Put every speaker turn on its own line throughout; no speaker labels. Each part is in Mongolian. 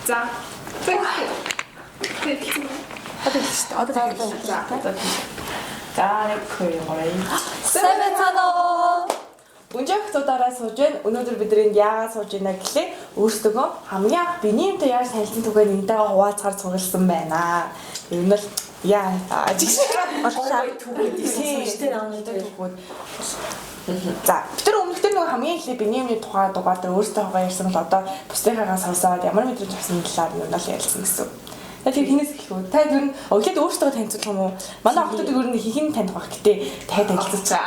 За.
За, нэг хоёроо.
Самбайцгаана.
Өнжих зуудаараа сууж байна. Өнөөдөр бидний яагаад сууж байна гэхлээр өөрсдөө хамгийн анх биний юмтай яаж танилцсан түгээ нэгнтэйгээ хуваалцахаар цугласан байна. Ер нь л яа ажиг
Түгэд ийсэн штэ
түгүүд. За, тэр өмнөдөр нөгөө хамгийн эхлээд биний юмны тухай дугаар дээр өөрсдөө ярьсан бол одоо бусдынхаагаа сонсоод ямар мэдрэмж авсан талаар юу нэл ярилцсан гэсэн. Тэр хинээс эхлэх үү? Та ер нь өглөөд өөрсдөө танилцуулах юм уу? Манай охтууд ер нь хин таних байх гэтээ тайд танилцуулж.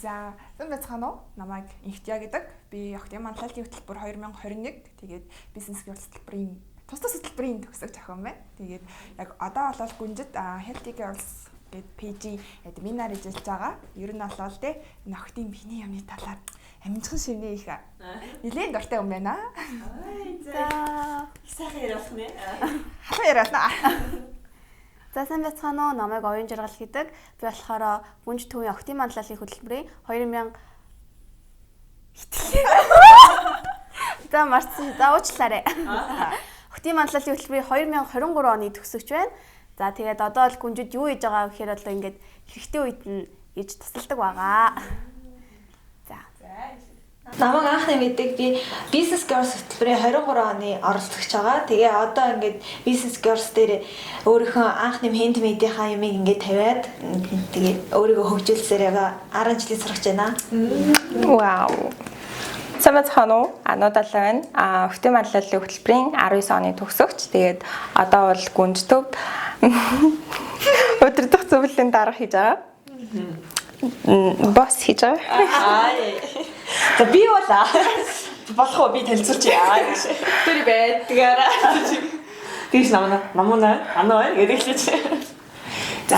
За, самбайцгаана уу? Намайг Инхтя гэдэг. Би Охтын манлайлалын хөтөлбөр 2021 тэгээд бизнес гэрэл хөтөлбөрийн тусдас хөтөлбөрийн төгсөгч охин байна. Тэгээд яг одоо бол гүнжид Healthy Girls гэдэг пэйжийн админаар ажиллаж байгаа. Ер нь бол тэ энэ Охтын биений юмны талаар амжихан шивнээ их нэлээд дуртай юм байна.
За.
Их сайхан яриулах нэ.
Халуун яриулна.
За самбайцгаана уу? Намайг Оюун Жаргал гэдэг. Би болохоор Гүнж төвийн Охтын манлайлалын хөтөлбөрийн 2000 За марцсан. За уучлаарай. Охтын манлайлалын хөтөлбөрийн 2023 оны төгсөгч байна. За тэгээд одоо л гүнжид юу хийж байгаа гэхээр одоо ингээд хэрэгтэй үед нь иж тусалдаг байгаа. За.
Намайг анхны мэддэг би Business Girls хөтөлбөрийн 23 оны оролцогч байгаа. Тэгээ одоо ингээд Business Girls дээр өөрийнхөө анхны handmade-ийнхаа юмыг ингээд тавиад тэгээ өөрийгөө хөгжүүлсээр байгаа 10 жилийн сурагч байна.
Вау. Самбайцгаана уу? Ануудалаа байна. Охтын манлайлалын хөтөлбөрийн 19 оны төгсөгч. Тэгээд одоо бол Гүнж төвд өдөрдох зөвлөлийн дарга хийж байгаа. Босс хийж байгаа.
За би болоо. Болох уу би танилцуулчихъя гэж. Тэр байдгаараа. Тийш намуна анаа гэдэг л. За.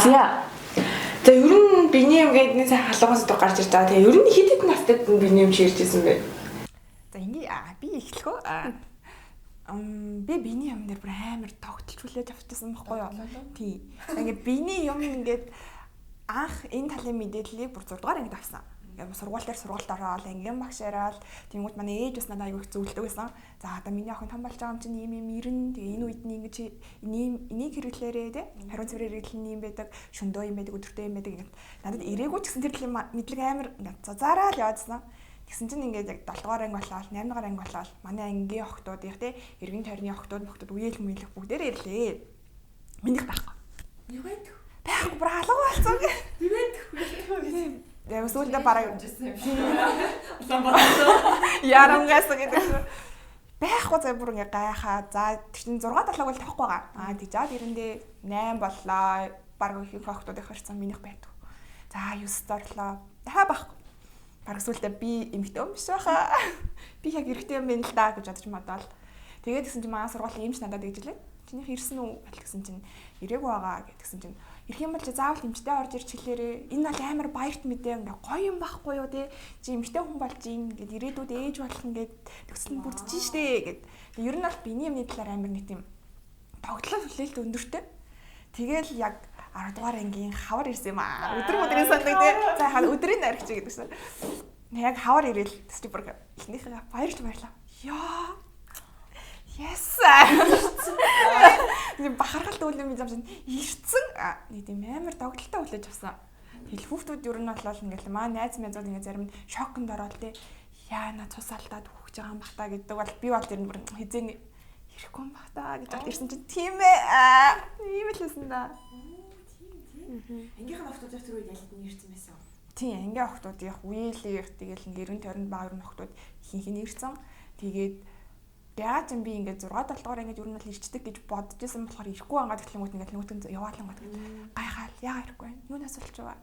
За ер нь биний юм гэдэг нэг халуугаас дуу гарч ирж байгаа. Тэгээ ер нь хэд хэдэн настай биний юм ширж ирсэн бэ?
За ингээ би эхлэх үү? Би биний юм дээр бүр амар тогтолж хүлээж авчихсан байхгүй юу? Тий. Ингээ биний юм ингээд анх энэ талын мэдээллийг бүр 6 дугаар ангид авсан. Ингээ сургууль ороод ангийн багш яриад тэнгууд манай ээж бас надад аягүй их зөвлөдөг байсан. За одоо миний охин том болж байгаа юм чинь ийм ирнэ. Тэгээ энэ үед нь ингэж энийг хэрэглээрээ те хариу цэврээр хэрэглэн юм байдаг. Шөндөө юм байдаг, өдөртөө юм байдаг. Ингээд надад ирээгүй ч гэсэн тэр талын мэдлэг амар зазаараа л яваадсан. Тэгсэн чинь ингээд яг 7 дугаар анги болоод 8 дугаар анги болоод манай ангийн охтуудын те эргэн тойрны охтууд үеэл мүйлэх бүгдээрээ ирлээ. Минийх байхгүй.
Юу байдаг?
Байхгүй бүр алга болсон гэ.
Би байдаг.
Яг сүүлдээ бараг
Ярангаас
гэдэг. Байхгүй заа бүр ингээ гайхаа. За тэгтэн 6 7 бол тахгүй байгаа. Тэг жаад ирэндээ 8 боллоо. Бараг их охтуудын харьцан минийх байдаг. За 9 дорлоо. Дахиад байхгүй. Бараг сүүлдээ би эмэгтэй юм биш байхаа. Би яг эрэгтэй юм байна л да гэж бодож модоол. Тэгээд гэсэн чинь манай сургуулийн эмч надад дэжлээ. Чинийх ирсэн үү гэсэн чинь ирээгүй байгаа гэдгсэн чинь ирэх юм бол заавал эмчтэй орж ирж хэлээрээ. Энэ бол амар баярт мэдээ ингээ гоё юм байхгүй юу те. Чи эмчтэй хүн болж ийн гэд ирээдүйд ээж болох ингээд төгсөл нь бүрдэж штэ гэд. Ер нь бол биний юмны талаар амар нэг тийм тогтлол хүлээлт өндөртэй. Тэгэл яг 10 дугаар ангийн хавар ирсэн юм аа. Өдрийн сандаг те. За хаа өдрийн наригч гэдгсэн. Яг хавар ирээл тест бүр эхнийхээ баярлаа. Яа. Yes. Нэг бахархалт үйлдэл минь замшин ирцэн нэг тийм амар догтлолтой хүлээж авсан. Тэгэл хүүхдүүд ер нь бол ингээл маа найз мэдүүд ингээ зарим нь шоконд ороод те яа на цус алдаад хүүхэж байгаа юм бах та гэдэг бол би бол тэр нь бүр хизээний ирэхгүй юм бах та гэж бод ирсэн чинь тийм ээ ийм л хэлсэн да.
Ангийнхан охтууд тэр үед ялт нь ирсэн байсан.
Тийм ангийн охтуудын үеэлээ тэгэл ингээ 90 тойронд баа ер нь охтууд хин ирсэн. Тэгээд яа ч юм би ингээд 6 7 дугаар ингээд ер нь л ирчдэг гэж бодож исэн болохоор ирэхгүй байгаа гэхлэнгүүт ингээд нөгөөтгөн яваалангууд гайхаал яагаад ирэхгүй вэ? Юунаас болж байгаа?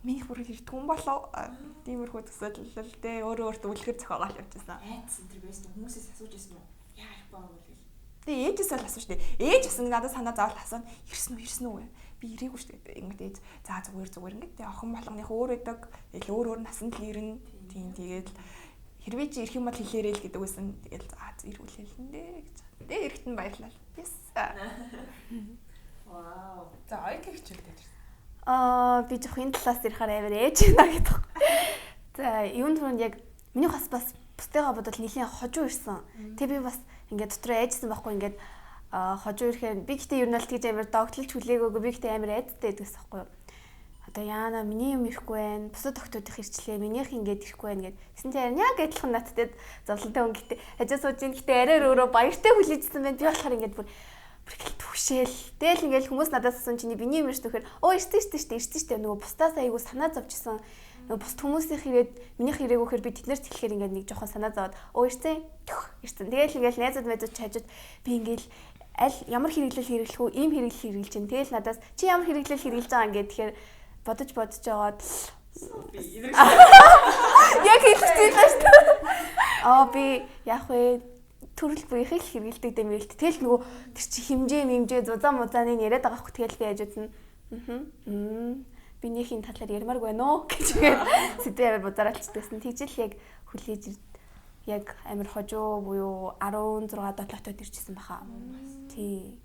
Минийх бүр ирдэг хүн болов. Тиймэрхүү төсөөлөл дээ өөрөө өөртөө үлгэр зохиогоол явчихсан.
Айдсан тэр байсан хүмүүсээс асууж ирсэн үү? Яа ирэхгүй байгаа вэ?
Тэгээ ээжээс л асууж дээ. Ээж бас надад санаа заавал асууна. Ирсэн үү? Би ирээгүй шүү дээ. Ингээд ээж за зүгээр ингээд тэгээ охин болгоных өөр байдаг. Тэгэл өөр насанд л ирнэ. Тийм тэгээд хэрвээ чи ирэх юм бол хэлээрэй л гэдэг байсан. Тэгэл ирүүл хэлнэ гэж. Тэгээ эрэхт нь баярлалаа. Yes.
Вау.
За ойг хичээлтэй.
Би жоох энэ талаас ярихаар амар ээж байна гэдэг. За, юунд түрүүнд яг миний бас бусдыгаа бодвол нэлийн хожуу ирсэн. Тэг би бас ингээд дотроо айжсан байхгүй ингээд хожуу ирэхээр би гэтээ ер нь л тэгж амар догтлж хүлээгөөгүй би гэтээ амар айдтай гэдэгс байхгүй юу. Одоо яана миний юм ирэхгүй байна. Бусад охтуудын ирчлээ. Минийх ингээд ирэхгүй байна гэд. Тэсэн чинь яг адилхан надтай зовлонтой хүн гэтээ хажаа сууж ин гэтээ арай өөрөө баяртай хүлээжсэн байна. Би болохоор ингээд бүр их түшээл. Тэгэл ингээд хүмүүс надаас асуусан чиний биний юм ирсэн гэхээр ирсэн штэ нөгөө бусдаас айгу санаа зовжсэн. Нөгөө бусд хүмүүсийн хэрэг минийх хэрэг өгөхөр би тэднэрт хэлэхээр ингээд нэг жоохон санаа зовоод ирсэн. Тэгэл ингээд найзууд мэдэж хажууд би ингээд аль ямар хэрэглэл хэрэглэх үү, ийм хэрэглэл хэрэглэж чинь. Тэгэл надаас чи ямар хэрэглэл хэрэглэж байгаа ингээд тэгэхээр бодож жагаад яг хэлчихсэн шүү дээ. Би яг вэ төрөл бүрийнх л хэрэгэлдэг юм байл. Тэгэл нөгөө тэр чи хэмжээ зузаан музааны яриад байгаа хөх тэгэл би хажууд нь бинийхийн талаар ярмаар байна уу гэж сэдвээр бузараалцдагсан. Тэгжэл яг хүлээж яг амир хожуу буюу 16 7-тод ирчихсэн баха. Тий.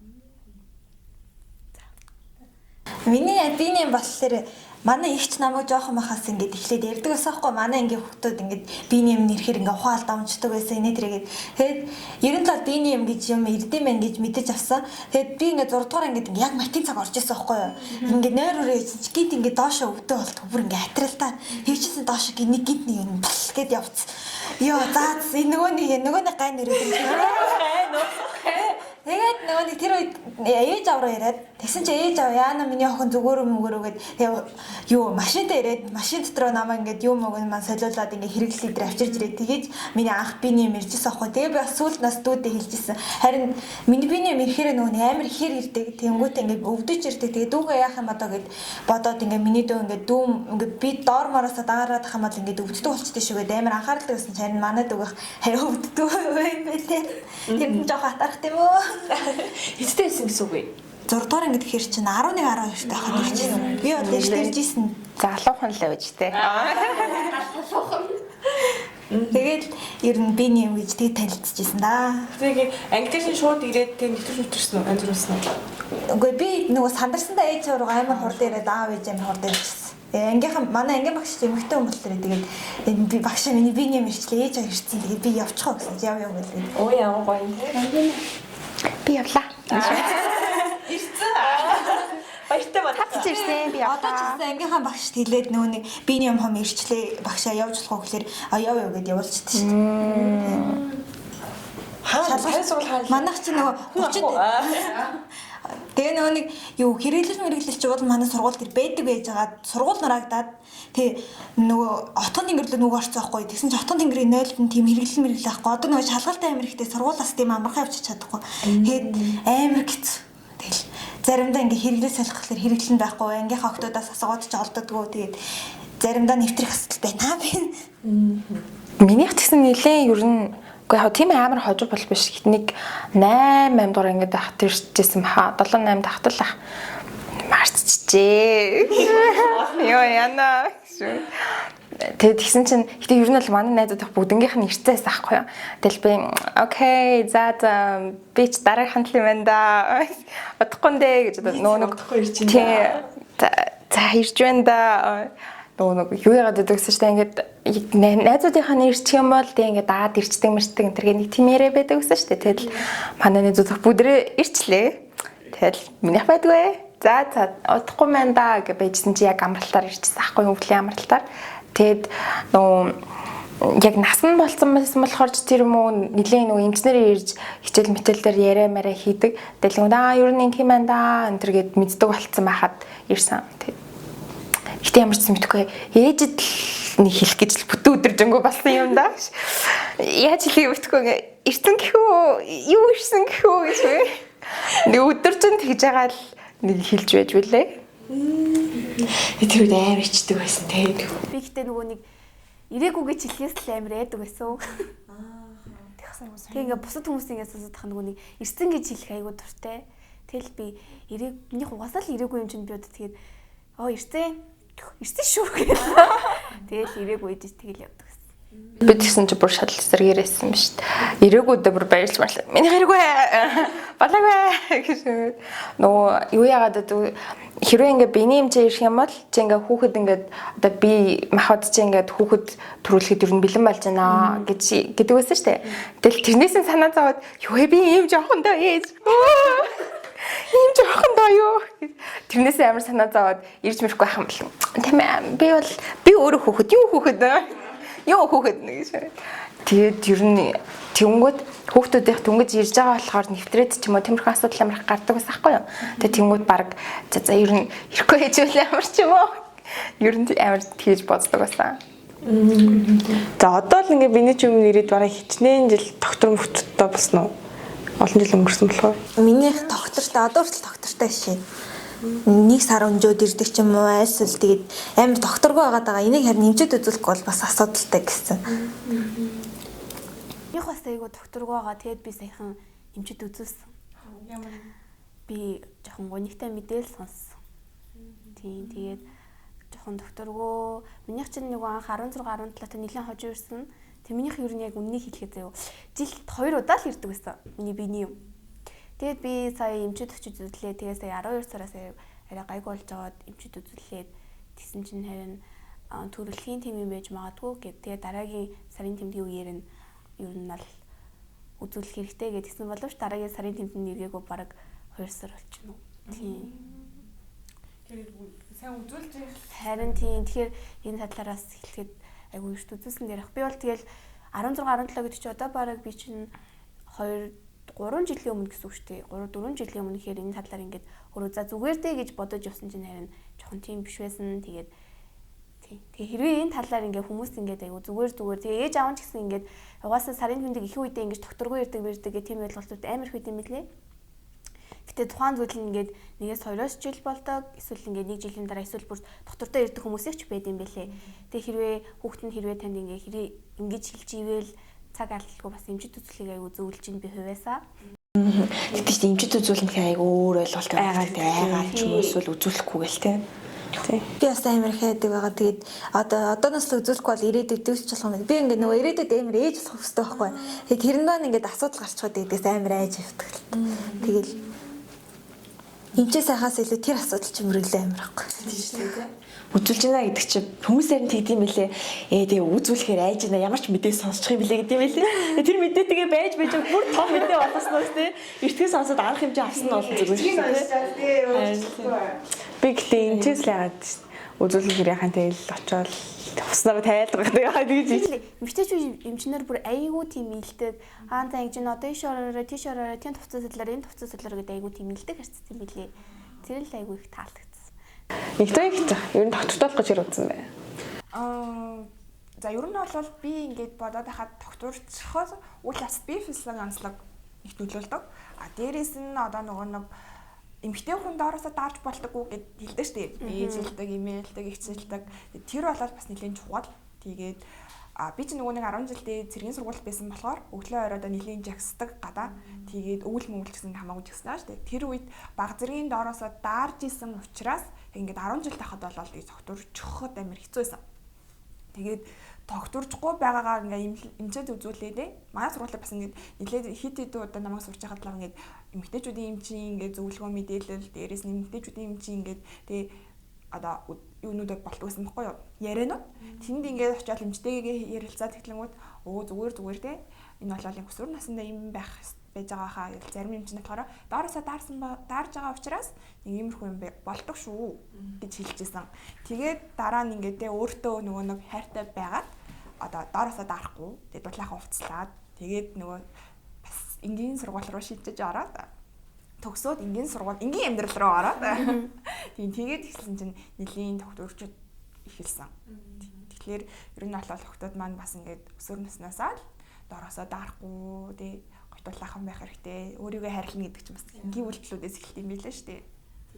Миний биний болохоор манай ихч намайг жоохон махаас ингээд эхлээд ярьдаг байсан байхгүй манай ингээ хүүхдүүд ингээд биний юм нэрхээр ингээ ухаал давмждаг байсан инээ тэргээд тэгээд ерөн тал биний юм гэж юм ирдэм байх гэж мэдэж авсан. Тэгээд би ингээ 6 дугаар ингээд яг математик цаг орж ирсэн байхгүй юу. Ингээ нойр өрөө ийсэн чи гинт ингээ доошоо өвдөө болт бүр ингээ хатралтаа тэгчихсэн доошоо гинт гинт нэг юм бол гэд явц. Йоо заа энэ нөгөө нэг гай нэрээ. Тэгээд нөгөө нэг тэр үед ээж авраа яриад тэгсэн чи ээж аваа яана миний охин зүгээр мөгөрөөгээд юу машинтай ирээд машин дотроо намаа ингээд юм өгөн маань солиулаад ингээд хэрэглэл дээр авчирж ирээд тэгэж миний анх биний юм иржсэн аахгүй. Тэгээ би бас сүүлд нас дүүдээ хэлжсэн. Харин миний биний юм ирэхээр нөгөө амар ихээр ирдэг. Тэнгүүтээ ингээд өвдөж ирдэг. Тэгээ дүүгээ яах юм одоо гэд бодоод ингээд миний дүү ингээд дүүм ингээд би доор мороосоо даараад ах юм бол ингээд өвддөг болчтой шүүгээд амар анхааралтай байсан. Харин манай дүүг харин өвддөг юм байлээ. Тэр нь жоох атархт юм уу?
Эцтэй байсан гэсэн үг үү?
6 дугаар ангид гэхэр чинь 11 12 тахад ирчихсэн. Би одоо иржсэн.
Залуухан л байж тээ.
Тэгээд ер нь биний юм гэж тэг танилцчихсан да.
Тэгээд ангид чинь шууд ирээд тэг нэвтрүүлсэн үү? Анзруулсан уу?
Үгүй би нөгөө сандарсандаа ээж аваа амар хурд ирээд аав ээж амар хурд ирчихсэн. Ангийнхан манай ангийн багш эмэгтэй хүн болохоор тэгээд би багшаа миний биний юм ирчлээ ээж аваа ирчихсэн. Тэгээд би явчихаа гэсэн. Яв гэдэг.
Оо яа гоё.
Би явлаа.
Ирсэн. Баяртай байна.
Хатж ирсэн би
Одоо ч
явлаа.
гэсэн ангийнхаа багшд хэлээд нөгөө нэг биний юм ирчлээ багшаа явж болох уу гэхээр яв гэд явуулчихсан шүү дээ.
Сайн сургууль
Манайх чи нөгөө 30 тэгээ нөгөө нэг юу хэрэглэл чи бол манай сургууль дээр байдаг байж байгаа сургууль нарагдаад тэгээ нөгөө отгон тэнгэр рүү нөгөө орцсон байхгүй тэгсэн чи отгон тэнгэрийн 0-д тийм хэрэглэл авахгүй одоо нөгөө шалгалтай амир ихтэй сургуулиас тийм амархан явчих чадахгүй тэгээд амир хэцүү тэгэл заримдаа ингээ хэрэглэл солихлоор хэрэглэн байхгүй ангийнхаа охтуудаас асуугаад ч олддоггүй тэгээд заримдаа нэвтрэх хэсэл байна би
Минийх гэсэн нэлээ ер нь үгүй яг тийм амар хожуу бол биш. Нэг 8 дугаар ингээд ахт ирчихсэн баха. 7 8 тахтал ах. Марцчихжээ. Йоо яна. Тэгээд тэгсэн чинь гэтээ ер нь бол манай найзууд бүгднгийнх нь ирцээс аахгүй юу. Тэгэл би окей за би ч дараагийн хандлын байна да. Удахгүй нэ гэж нөгөө нэг за ирж байна да. Нөгөө юу яагаад гэдэгсэн чинь ингээд найзуудынхаа нэрчих юм бол тэг ингээд даад ирчдэг мэрчдэг энэ нэг тийм яриа байдаг гэсэн шүү дээ. Тэгэл манай найзууд бүдрээ ирчлээ. Тэгэл минийх байдгүй. За удахгүй маань да гэж байжсэн чи яг амралтаар ирчихсэн аахгүй өвлийн амралтаар. Тэгэд нөгөө яг насан болсон байсан болохоор ч тэр юм уу нилээн нөгөө эмчнэрээ ирж хичээл мэтэл дээр яриа мараа хийдэг. Тэгэл нөгөө ер нь ингэ юм байна да энэ төр гэд мэддэг болцсон байхад ирсэн. Гэтэ ямар ч юм мэдгүй ээжэд л нэг хэлэх гэж л бүтэн өдөржингөө болсон юм да. Яаж хэлэх мэдгүй ирсэн гэхүү юу ирсэн гэхүү гэж вэ? Нэг өдөржинд тэгж байгаа л нэг хэлж байж үлээ.
Тэр үед амар ичдэг байсан те.
Би гэтээ нөгөө нэг ирээгүй гэж хэлхээс л амар айдаг байсан. Тэг ингээ бусад хүмүүсийн асуусах нөгөө нэг ирсэн гэж хэлэх айгуу дуртай. Тэгэл би минийх угаасаа л ирээгүй юм чинь би одоо тэгээд ирсэн шүү гэдэг. Тэгэл ирээгүй гэж тэгэл явдаг гэсэн.
Би тэгсэн чи бүр шал эсэргээр байсан ба шүү дээ. Ирээгүйдээ бүр баярлж марлаа. Миний хэрэггүй. Балаагүй гэж. Нөгөө юу яагаад хэрвээ ингээ биений хэмжээ ирэх юм бол чи ингээ хүүхэд ингээ одоо би махад чи ингээ хүүхэд төрүүлэхэд ер нь бэлэн болж байна гэдэг байсан шүү дээ. Тэгэл тэрнээс нь санаа зовоод юу би ийм жоохон доо ээж. Ийм жоохон доо юу. Тэрнээс амар санаа зовоод ирж мэрэхгүй байх юм бол. Тийм ээ би өөрөө хүүхэд юу хүүхэд гэж. Тэгээд ер нь тэнгүүд хүүхдүүдийнх дүнгэж ирж байгаа болохоор нэвтрээд ч юм уу тиймэрхүү асуудал амар их гардаг байсан байхгүй юу. Тэгээд тэнгүүд баг за ер нь ирэхгүй хэжүүл амар ч юм уу. Ер нь амар тэгж боддог байсан.
За одоо л ингээ биний ч юм ирээд бараг хичнээн жил доктор мөхтөдтэй болсон уу? Олон жил өнгөрсөн болохоор.
Минийх доктортой одоо хүртэл доктортой шээ. Нэг сар өнжөөд ирдэг ч юм уу эсвэл тэгээд амар докторгүй байгаад байгаа. Энийг харин нэмчээд үзүүлэхгүй бол бас асуудалтай гэсэн.
Их бас айгу докторгүй байгаа. Тэгээд би саяхан нэмчээд үзүүлсэн. Би жоохон гонигтай мэдээлэл сонссон. Тийм тэгээд жоохон докторгүй. Минийх чинь нэг анх 16 17 та нэлээд хожиж ирсэн. Тэг минийх ер нь яг үннийг хэлэхэд заяа. Жилд 2 удаа л ирдэг байсан. Миний биений юм. Тэгээд би сая эмчэд очиж үзлээ. Тэгээд сая 12 сараас арай гайгүй болж байгаад эмчэд үзлээд тэгсэн чинь харин төрөлхийн тэм юм байж магадгүй гэд. Тэгээд дараагийн сарын тэмдгийн үеэр нь ер нь л үзүүлэх хэрэгтэй гэдгийгсэн боловч дараагийн сарын тэмдгийн нэргээгүй бараг 2 сар болчихно. Тийм.
Тэгээд сайн үзүүлж байгаа.
Харин тийм. Тэгэхээр энэ талаараас хэлэхэд айгүй эрт үзүүлсэн дээр би бол тэгэл 16 17 гэдэг чи одоо бараг би чинь 3 жилийн өмнө гэсэн үг шүү дээ. 3 4 жилийн өмнө ихээр энэ талаар ингээд өөрөө за зүгээр дээ гэж бодож явсан чинь харин жоохон тийм биш байсан. Тэгээд тэгээ хэрвээ энэ талаар ингээд хүмүүс ингээд айгу зүгээр тэгээ ээж аав ч гэсэн ингээд угаасаа сарын хүндэг их үедээ ингээд докторгүй ирдэг гэх тийм ойлголтууд амар их үт юм лээ. Гэтэ тухайн зүйл нь ингээд 1-2 жил болдог. Эсвэл ингээд 1 жилийн дараа эсвэл бүр доктортой ирдэг хүмүүсийг ч байд юм бэлээ. Тэгээ хэрвээ хүүхэд нь хэрвээ танд ингээд ингэж хэлж ивэл цаг алдалгүй бас эмчит үзүүлэхийг айгу зөвлөж ин би хувьяасаа.
Гэтэ чи эмчит үзүүлэх нь айгу өөр ойлголт байгаа ч юм уу эсвэл үзүүлэхгүй гэл те.
Би бас амар хайдаг байгаа. Тэгээд одооноос л үзүүлэхгүй бол ирээдүйд дэвсч болох юм. Би ингээд нөгөө ирээдүйд амар ээж болох хэрэгтэй байхгүй. Тэгээд тэрэндээ ингээд асуудал гарчхад байдгаас амар айж явдаг л. Тэгэл эмчээ сайхаас илүү тэр асуудал ч мөрөглөө амар байхгүй.
Тийм шүү дээ. Үзүүлж байна гэдэг чинь хүмүүсээр нь тэгдэм билээ. Тэгээ үзүүлэхээр айж байна. Ямар ч мэдээ сонсчих юм билээ гэдэг юм билээ. Тэр мэдээ тэгээ байж бүр том мэдээ болсноос те. Эртгээс сонсоод арга хэмжээ авсан нь бол зүгээр шүү дээ. Би гэтээ эмчээс л яагаад үзүүлэхээр яхаа тэгэл очоод уснараа тайлбарах гэдэг.
Эмчтэйч эмчнэр бүр айгүй тийм илдэг. За ингэж н одоо тийш ороо тийм төвцөслөөр энэ төвцөслөөр гэдэг айгүй тийм илдэг харцсан юм билээ. Тэр л айгүй их таалагдсан.
Нэгтэй их зах. Ер нь доктортой болох гэж ирсэн бай.
За ер нь бол би ингээд бодоод хахад докторчхоос үл бас би физиологи онцлог их нөлөөлдөг. Дээрээс нь одоо нөгөө нэг эмэгтэй хүн доороосоо дарж болдоггүй гэд хэлдэг шүү дээ. Ээжэлдэг, имэйлдэг, ихцэлдэг. Тэр болоод бас нэлийн чухал. Тэгээд би ч нөгөө нэг 10 жилдээ цэргийн сургууль байсан болохоор өглөө оройдоо нэлийн жагсдаг гадаа. Тэгээд өвөл мөвөл гэсэн хамаагүй жагснаа шүү дээ. Тэр үед баг зэргийн доороосоо дарж исэн учраас ингээд 10 жил тахад болоод докторчход амар хэцүү байсан. Тэгээд докторчгүй байгаагаа ингээ эмчэд үзүүлээд манай сургуулиуд бас ингээ нэлээд хит удаа намайг сурч байхад л ингээ эмэгтэйчүүдийн эмчийн ингээ зөвлөгөө мэдээлэл дээрээс нь эмэгтэйчүүдийн эмчийн ингээ тэгээ одоо юунуудад болдог гэсэн баггүй юу ярианууд тэнд ингээ очиад эмчтэйгээ ярилцаад тэглэнгүүд зүгээр те энэ бол өсвөр насндаа юм байж байгаа хаа гэж зарим эмчнэр болохоор доороосоо дарж байгаа учраас нэг иймэрхүү юм болдог шүү гэж хэлжсэн. Тэгээд дараа нь ингээ тэ өөртөө нөгөө нэг хайртай байгаад одоо доороосоо дарахгүй тэгээд дутлаахан уцлаад тэгээд нөгөө бас энгийн сургууль руу шилжиж ороод төгсөөд энгийн амьдрал руу ороод тэгээд ихсэн чинь нэлийн докторчуд ихэлсэн. Тэгэхээр ер нь бол охтууд маань бас ингээд өсвөр наснаасаа л доороосоо дарахгүй тэгээд гойтулаахан байх хэрэгтэй. Өөрийгөө хайрлах гэдэг чинь бас энгийн үйлдэлүүдээс эхэлт юм билээ шүү дээ.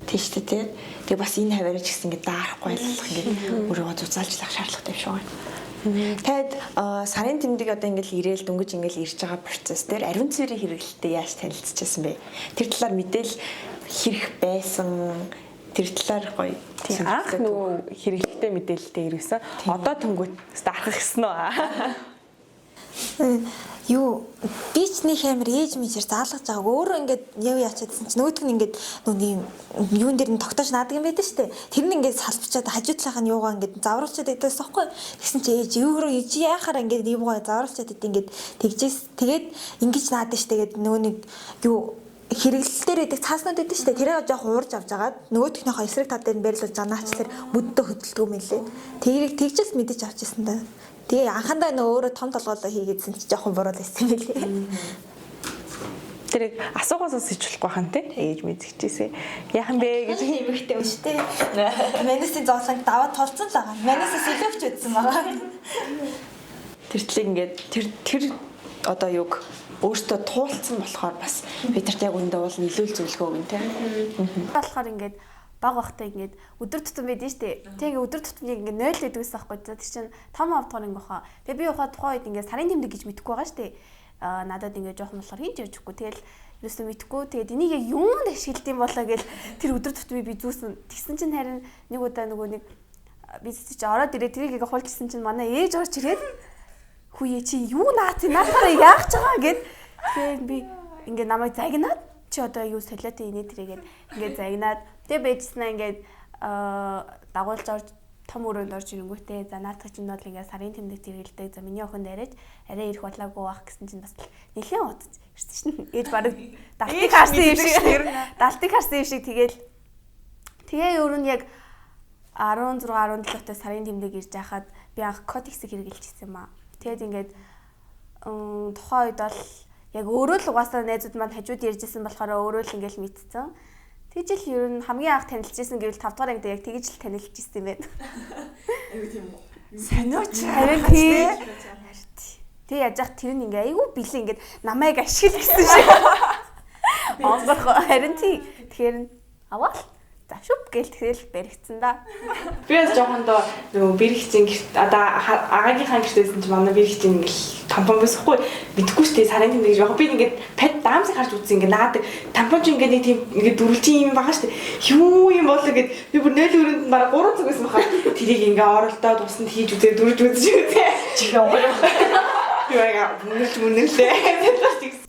Тийм шүү дээ. Тэгээ бас энэ хаваарч гэсэн ингээд даарахгүй байлах ингээд өөрийгөө зузаалж лах шаардлагатай биш үү? Тэгэд сарын тэмдэг одоо ингээд ирээл дөнгөж ингээд ирж байгаа процесс дээр ариун цэврийн хэрэглэлтэй яаж танилцчихсан бэ? Тэр талаар мэдээл хэрэг байсан тэр талаар гоё
тийм анх нөгөө хэрэглэлтэй мэдээлэлтэй ирсэн. Одоо тэнгуут дарах гэсэн үү?
юу бичний хэмэр ээж мижэр заалгаж байгаа. Өөрөө ингээд яв яачаадсэн чинь нөгөөдг нь ингээд нүг юун дээр нь тогтоож наадаг юм байдаг штэ. Тэр нь ингээд салбчаад хажуудлынх нь юугаа ингээд завруулчаад байдаас тоххой. Тэгсэн чи ээж юу хөрөө ээж яахаар ингээд юугаа завруулчаад байд ингээд тэгжээс тэгээд ингэж наад штэ гээд нөгөө нэг юу хэрэглэлээр идэх цааснууд байдаг штэ. Тэрийг жоох уурж авч агаад нөгөөдгийнхээ эсрэг тал дээр нь байрлуулж байгаа наач тэр мөддөө хөдөлдөг юм лээ. Тэрийг тэгжээс мэдэж авч ирсэн да. Тэгээ анхандаа нөө өөрөө том толгоолоо хийгээдсэн чи жоохон буруу л байсан юм лээ.
Тэр асуугаасаас хичүүлэхгүй хаан те ээж мэдчихжээсэ. Яахан бэ гэж
эмэгтэй юм шүү дээ. Манайсын зоолонг даваад толцсон л байгаа. Манайсаас илүүч үтсэн байгаа.
тэр тлийг ингээд тэр одоо юг өөртөө туулцсан болохоор бас бидэрт яг үндэ бол нөлөөл зөвлөгөө өгнө те.
Болохоор ингээд баг бахтай ингээд өдөр тутам байдэн штэ. Тэг ингээд өдөр тутмыг ингээд 0 гэдэг ус байхгүй. Тэр чинь том авдгаар ингээд хаа. Тэгээ би ухаа тухайн үед ингээд сарын тэмдэг гэж мэдэхгүй байгаа штэ. Надад ингээд жоохон болохоор хинж явчихгүй. Тэгэл юусэн мэдэхгүй. Тэгээд энийг яг юунд ашигладаг юм болоо гэж тэр өдөр тутмыг би зүүсэн. Тэгсэн чинь харин нэг удаа нөгөө нэг би чи ороод ирээ тэрийг ингээд хулжсэн чинь манай ээж орж ирээд хүүе чи юу наатаараа яах гэж байгаа гэд. Тэгээд би ингээд намайг загнаад чи одоо юу солиотой инээ тэргээд ингээд загнаад тэг байжснаа ингээд дагуулж орж том өрөөнд орж ирэнгүүтээ за наадах чинь бол ингээд сарын тэмдэг зэрэгэлдэг за миний охин дээрэж арай ирэх болоогүй байх гэсэн чинь бас нэлээд удаж ирсэн шин ээж баг далтыг харсан юм шиг далтыг харсан юм шиг тэгээ өөр нь яг 16 17 та сарын тэмдэг ирж байхад би анх кодексыг хэрэгжилчихсэн юм аа. Тэгээд ингээд тухайн үед бол яг өөрөө л угаасаа найзууд маань хажууд ярьжсэн болохоор өөрөө л ингээл мэдсэн. Тэгж л ер нь хамгийн анх танилцчихсан гэвэл 5 дугаар ангид яг тэгж л танилцчихсан юм байна.
Айгу тийм үү. Сониоч.
Харин тий. Тэг яаж яах тэр нь ингээ айгу бэлэн ингээд намайг ашигла гэсэн шиг. Онгорхоо харин тий. Тэгэхээр аваад за шүп гээл тэгэл баригдсан да.
Би бас жоохондоо нөгөө бэрхцэн гэрт одоо агаагийнхаа гэртээсэн чи манай бэрхцэн ингээл тампон бисхгүй мэдгүй шүү дээ сарын тэмдэг гэж яг би ингээд пад даамсыг харж үзсэн ингээд наадаг тампон ч ингээд нэг тийм ингээд дөрвөлжин юм байгаа шүү дээ. Юу юм болоо гэд би бүр 0 өрөөнд нь бараг 3 цаг байсан баха. Тэрийг ингээд оролдоод усанд хийж үзээ дөрвж үзэж үзээ. Чихээ өнгөрөө. Юу яа мөнөрлээ.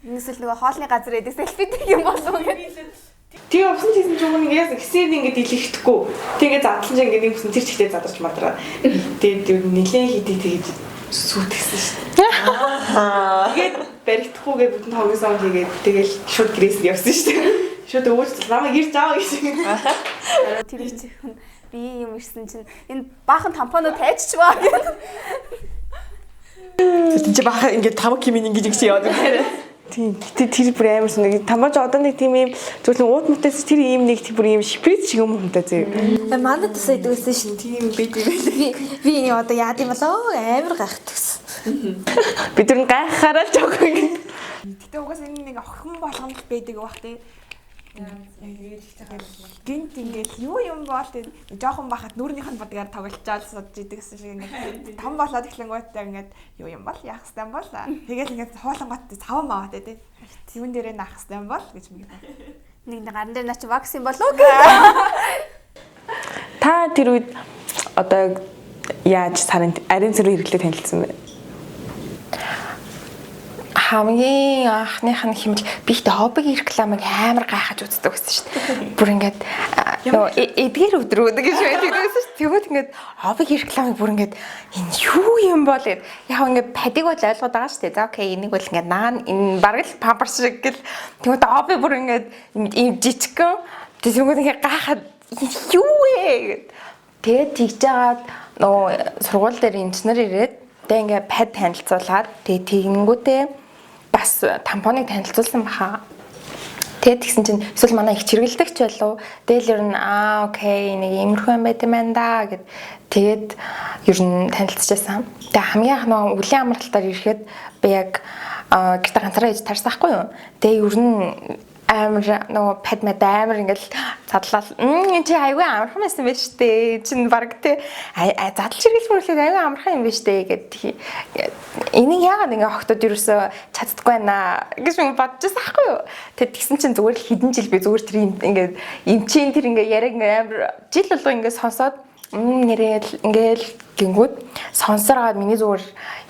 Нийсэл нөгөө хоолны газар эдэг селфидэг юм болов гэдэг.
Тэгээ усан чийсэн ч юм ингээс гисээр ингээд илэхтэхгүй. Тэгээ задлан ч ингээд нэг усан тэр чигтээ задарч мадраа. Тэгээ нилээн хидий тэгэж сүйтгсэн шүү дээ. Тэгээд баригдахгүйгээ бүтэн хогсон хийгээд тэгэл шууд гэрээс явсан шүү дээ. Шууд өөч намайг ирж аваа гэж.
Тэр их чинь би юм ирсэн чинь энэ баахан тампоноо тайчч баа гэдэг.
Тэр чи баха ингээд 5 км ингэж яваад байна. Тийм. Тэр бүр амар сонь. Тамбаж одоо нэг тийм юм зөвхөн уут мутаас тэр ийм нэг тийм бүр ийм шприц шиг юм хүнтэй зөө.
Манайд тасаа идвэсэн шин
Тийм бид юм.
би одоо яад юм болоо амар гайхтгс.
Бид нар гайхахаараа л жоох ингэ.
Гэтэ угаас энэ нэг охин болгонд байдаг байх тий. Гинт ингээд юу юм бол тий жоохон бахад нүрнийх нь бодгаар тоглолцоод содж идэг гэсэн шиг ингээд том болоод эхлэнгүүтээ ингээд юу юм бол яах хэвтэй юм бол тэгэл ингээд хоолонгот цаван маваад тий. Тэгүн дээрээ наах хэвтэй юм бол гэж мэг.
Нэг гарын дээр наач вакс юм болов гэх.
Та тэр үед одоо яаж сарын ариун цэрэг хэрэглээ танилцсан бэ? Хамгийн анхных нь хэмэл би ихтэй хоббигийн рекламыг амар гайхаж үздэг байсан шүү дээ. Бүр ингээд нөгөө эдгээр өдрүүд гэж байдаг байсан шүү. Тэгвэл ингээд хоббигийн рекламыг бүр ингээд энэ юу юм бол гэд яг ингээд падиг бол ойлгоод байгаа шүү дээ. За окей энийг бол ингээд наан энэ бараг л памперс шиг гэл тэгвэл хобби бүр ингээд ийм жижигхэн тэгвэл ингээд гайхаад юу вэ гэд тэгээд тэгж жагаад нөгөө сургууль дээр инженер ирээд тэгээ ингээд пад танилцуулаад тэгээ тэгэнгүүтээ бас тампоныг танилцуулсан баха. Тэгээд тэгсэн чинь эсвэл манай их чиргэлдэгч байлуу. Тэгэл ер нь окей нэг иймэрхүү юм байт юм байна да гэд тэгээд ер нь танилцчихсан. Тэгээ хамгийн анх нөгөө үлийн амралтаар ирэхэд би яг гэртээ ганцаараа ээж тарсаахгүй юу. Тэгээ ер нь амар нөгөө пад мад амар ингээл задлал энэ чи аягүй амархан байсан байж тээ чин баг тэ задлж иргэл мөрлөд аягүй амархан юм биш тээ гэдэг энийг яагаад ингээ охтод юусоо чаддаггүй байна гэж юм бодчихсан ахгүй юу тэгээд тэгсэн чин зүгээр л хэдэн жил би зүгээр тэр ингээд эмчийн тэр ингээ яриаг амар жил болго ингээ сонсоод Нэрэл ингээл гингүүд сонсороод миний зүгээр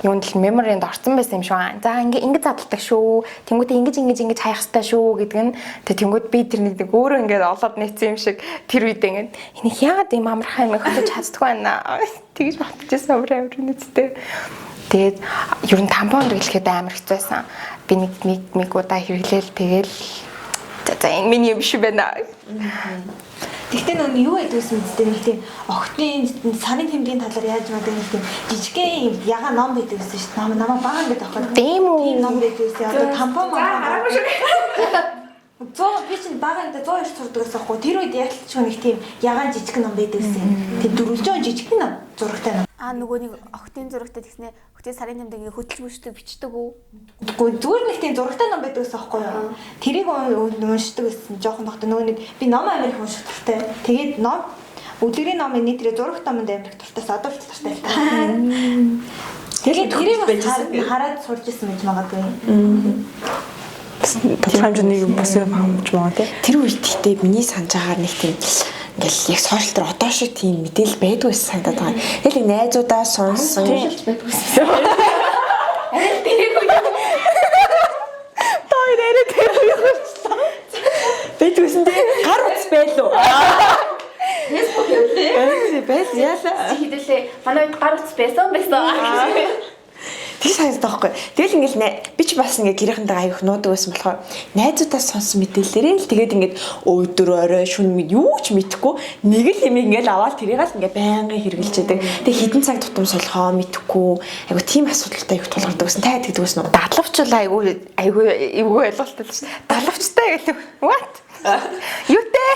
юунд л меморинд орсон байсан юм шиг байна. За ингэ задалдаг шүү. Тэнгүүдээ ингэж хаях хэрэгтэй шүү гэдэг нь тэнгүүд би тэрнийг нэг өөрөө ингээд олоод нийцсэн юм шиг тэр үедээ ингээд энийг яагаад юм амархай юм хөтөж чаддгүй байна. Тэгж батчихсан амар нүцтэй. Тэгээд ер нь тампон хэрэглэхэд амар хэцүү байсан. Би нэг удаа хэрэглээл тэгэл за энэ миний юм шиг байна.
Тэгтээ нөгөө юу байдгүйсэн мэт нэг тийм охтын сарын тэмдгийн талаар яаж маа нэг тийм жижигхэн яга ном байдгүйсэн шүү дээ. Намаа бахан гэдэг охин. Тийм ном байдгүйсэн. Одоо тампон маа. 100 би чинь багаанда 100 сурдаг гэсэн хгүй. Тэр үед яг ч нэг тийм ягаан жижигхэн ном байдгүйсэн. Тэр дөрвөлжин жижигхэн ном зурагтай ном.
Нөгөө нэг охтын зурагтай тэгснэ охтын сарын тэмдэг хөтөлбөрчдөг бичдэг үү?
Үгүй зүгээр нэг тийм зурагтай ном байдаг гэсэн хгүй юу. Тэрийг уншдаг гэсэн жоохон тогт нөгөө нэг би ном амар их унших дуртай. Тэгээд ном өдрийн номын нийтрээ зурагт номонд амар их дуртай. Одоо ч дуртай л та. Тэгээд тэрийг хараад сурч ирсэн гэж магадгүй.
Тодорхой хэмжээний юм бас хамж байгаа тий. Тэр үед ихтэй миний санаж байгаагаар нэг тийм ингээл яг сошиал дээр одоо шиг тийм мэдээлэл байдгүй байсан санагдаад байгаа. Тэгэл найзуудаа сонсон. Байдгүй байсан. Арай тэрийг үү. Той нэрээ тэрийг юу. Байдгүйсэн тий. Гар утас байлуу.
Facebook юу лээ?
Байс яалаа.
Хэдүүлээ. Манай үед гар утас байсан.
Тэр санагдаад байхгүй. Тэгэл ингээл би ч бас ингээ гэрийнхэнтэйгээ аяг нуудаг байсан болохоор найзуудаас сонсон мэдээлэлээр л тэгээд ингээд өдөр орой шүн юу ч мэдэхгүй нэг л юм ингээл аваад тэрийг л ингээ байнгын хэрэгжилж байдаг. Тэгээд хідэн цаг тутам сулхоо мэдэхгүй айгу тийм асуудалтай их тулгардаг гэсэн таад гэдэг байсан уу? Дадлавчул айгу ойлголттой л ш. Дадлавчтай гэдэг. What? Юутэй?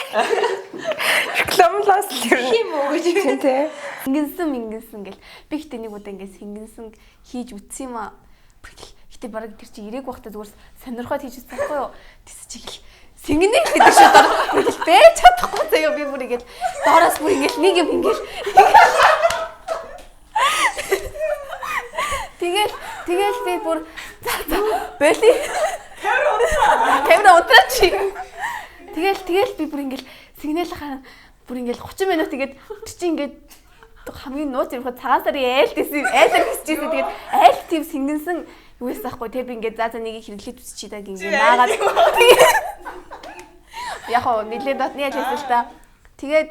Рекламлаас л юм уу гэж тий.
Ингэсэн гэл би ихтэй нэг удаа ингэ сэнгэнсэн хийж үтсэн юм аа. Гэтэ бараг тэр чи ирээг байхдаа зүгээр сонирхоод хийж үзсэн байхгүй юу? Тэс чи сэнгэнэ гэдэг шиг бүр байж чадахгүй заяа би бүр ингэ доороос бүр ингэ нэг юм ингэ. Тэгэл би бүр бэли камера утраач. Тэгэл би бүр ингэ сигнал хараа бүр ингэ 30 минут тэгээд чи ингэ хамгийн нууц юм хаа цагаан сарын айлтсэн хэсчихсэн тэгээд айл тийм сэнгэнсэн юу байсан ахгүй тэг би ингээд за нэгийг хэрэглээд үсчихий даг ингээд наагаад яг хоо нилээд дотны яаж хэлсэн л та тэгээд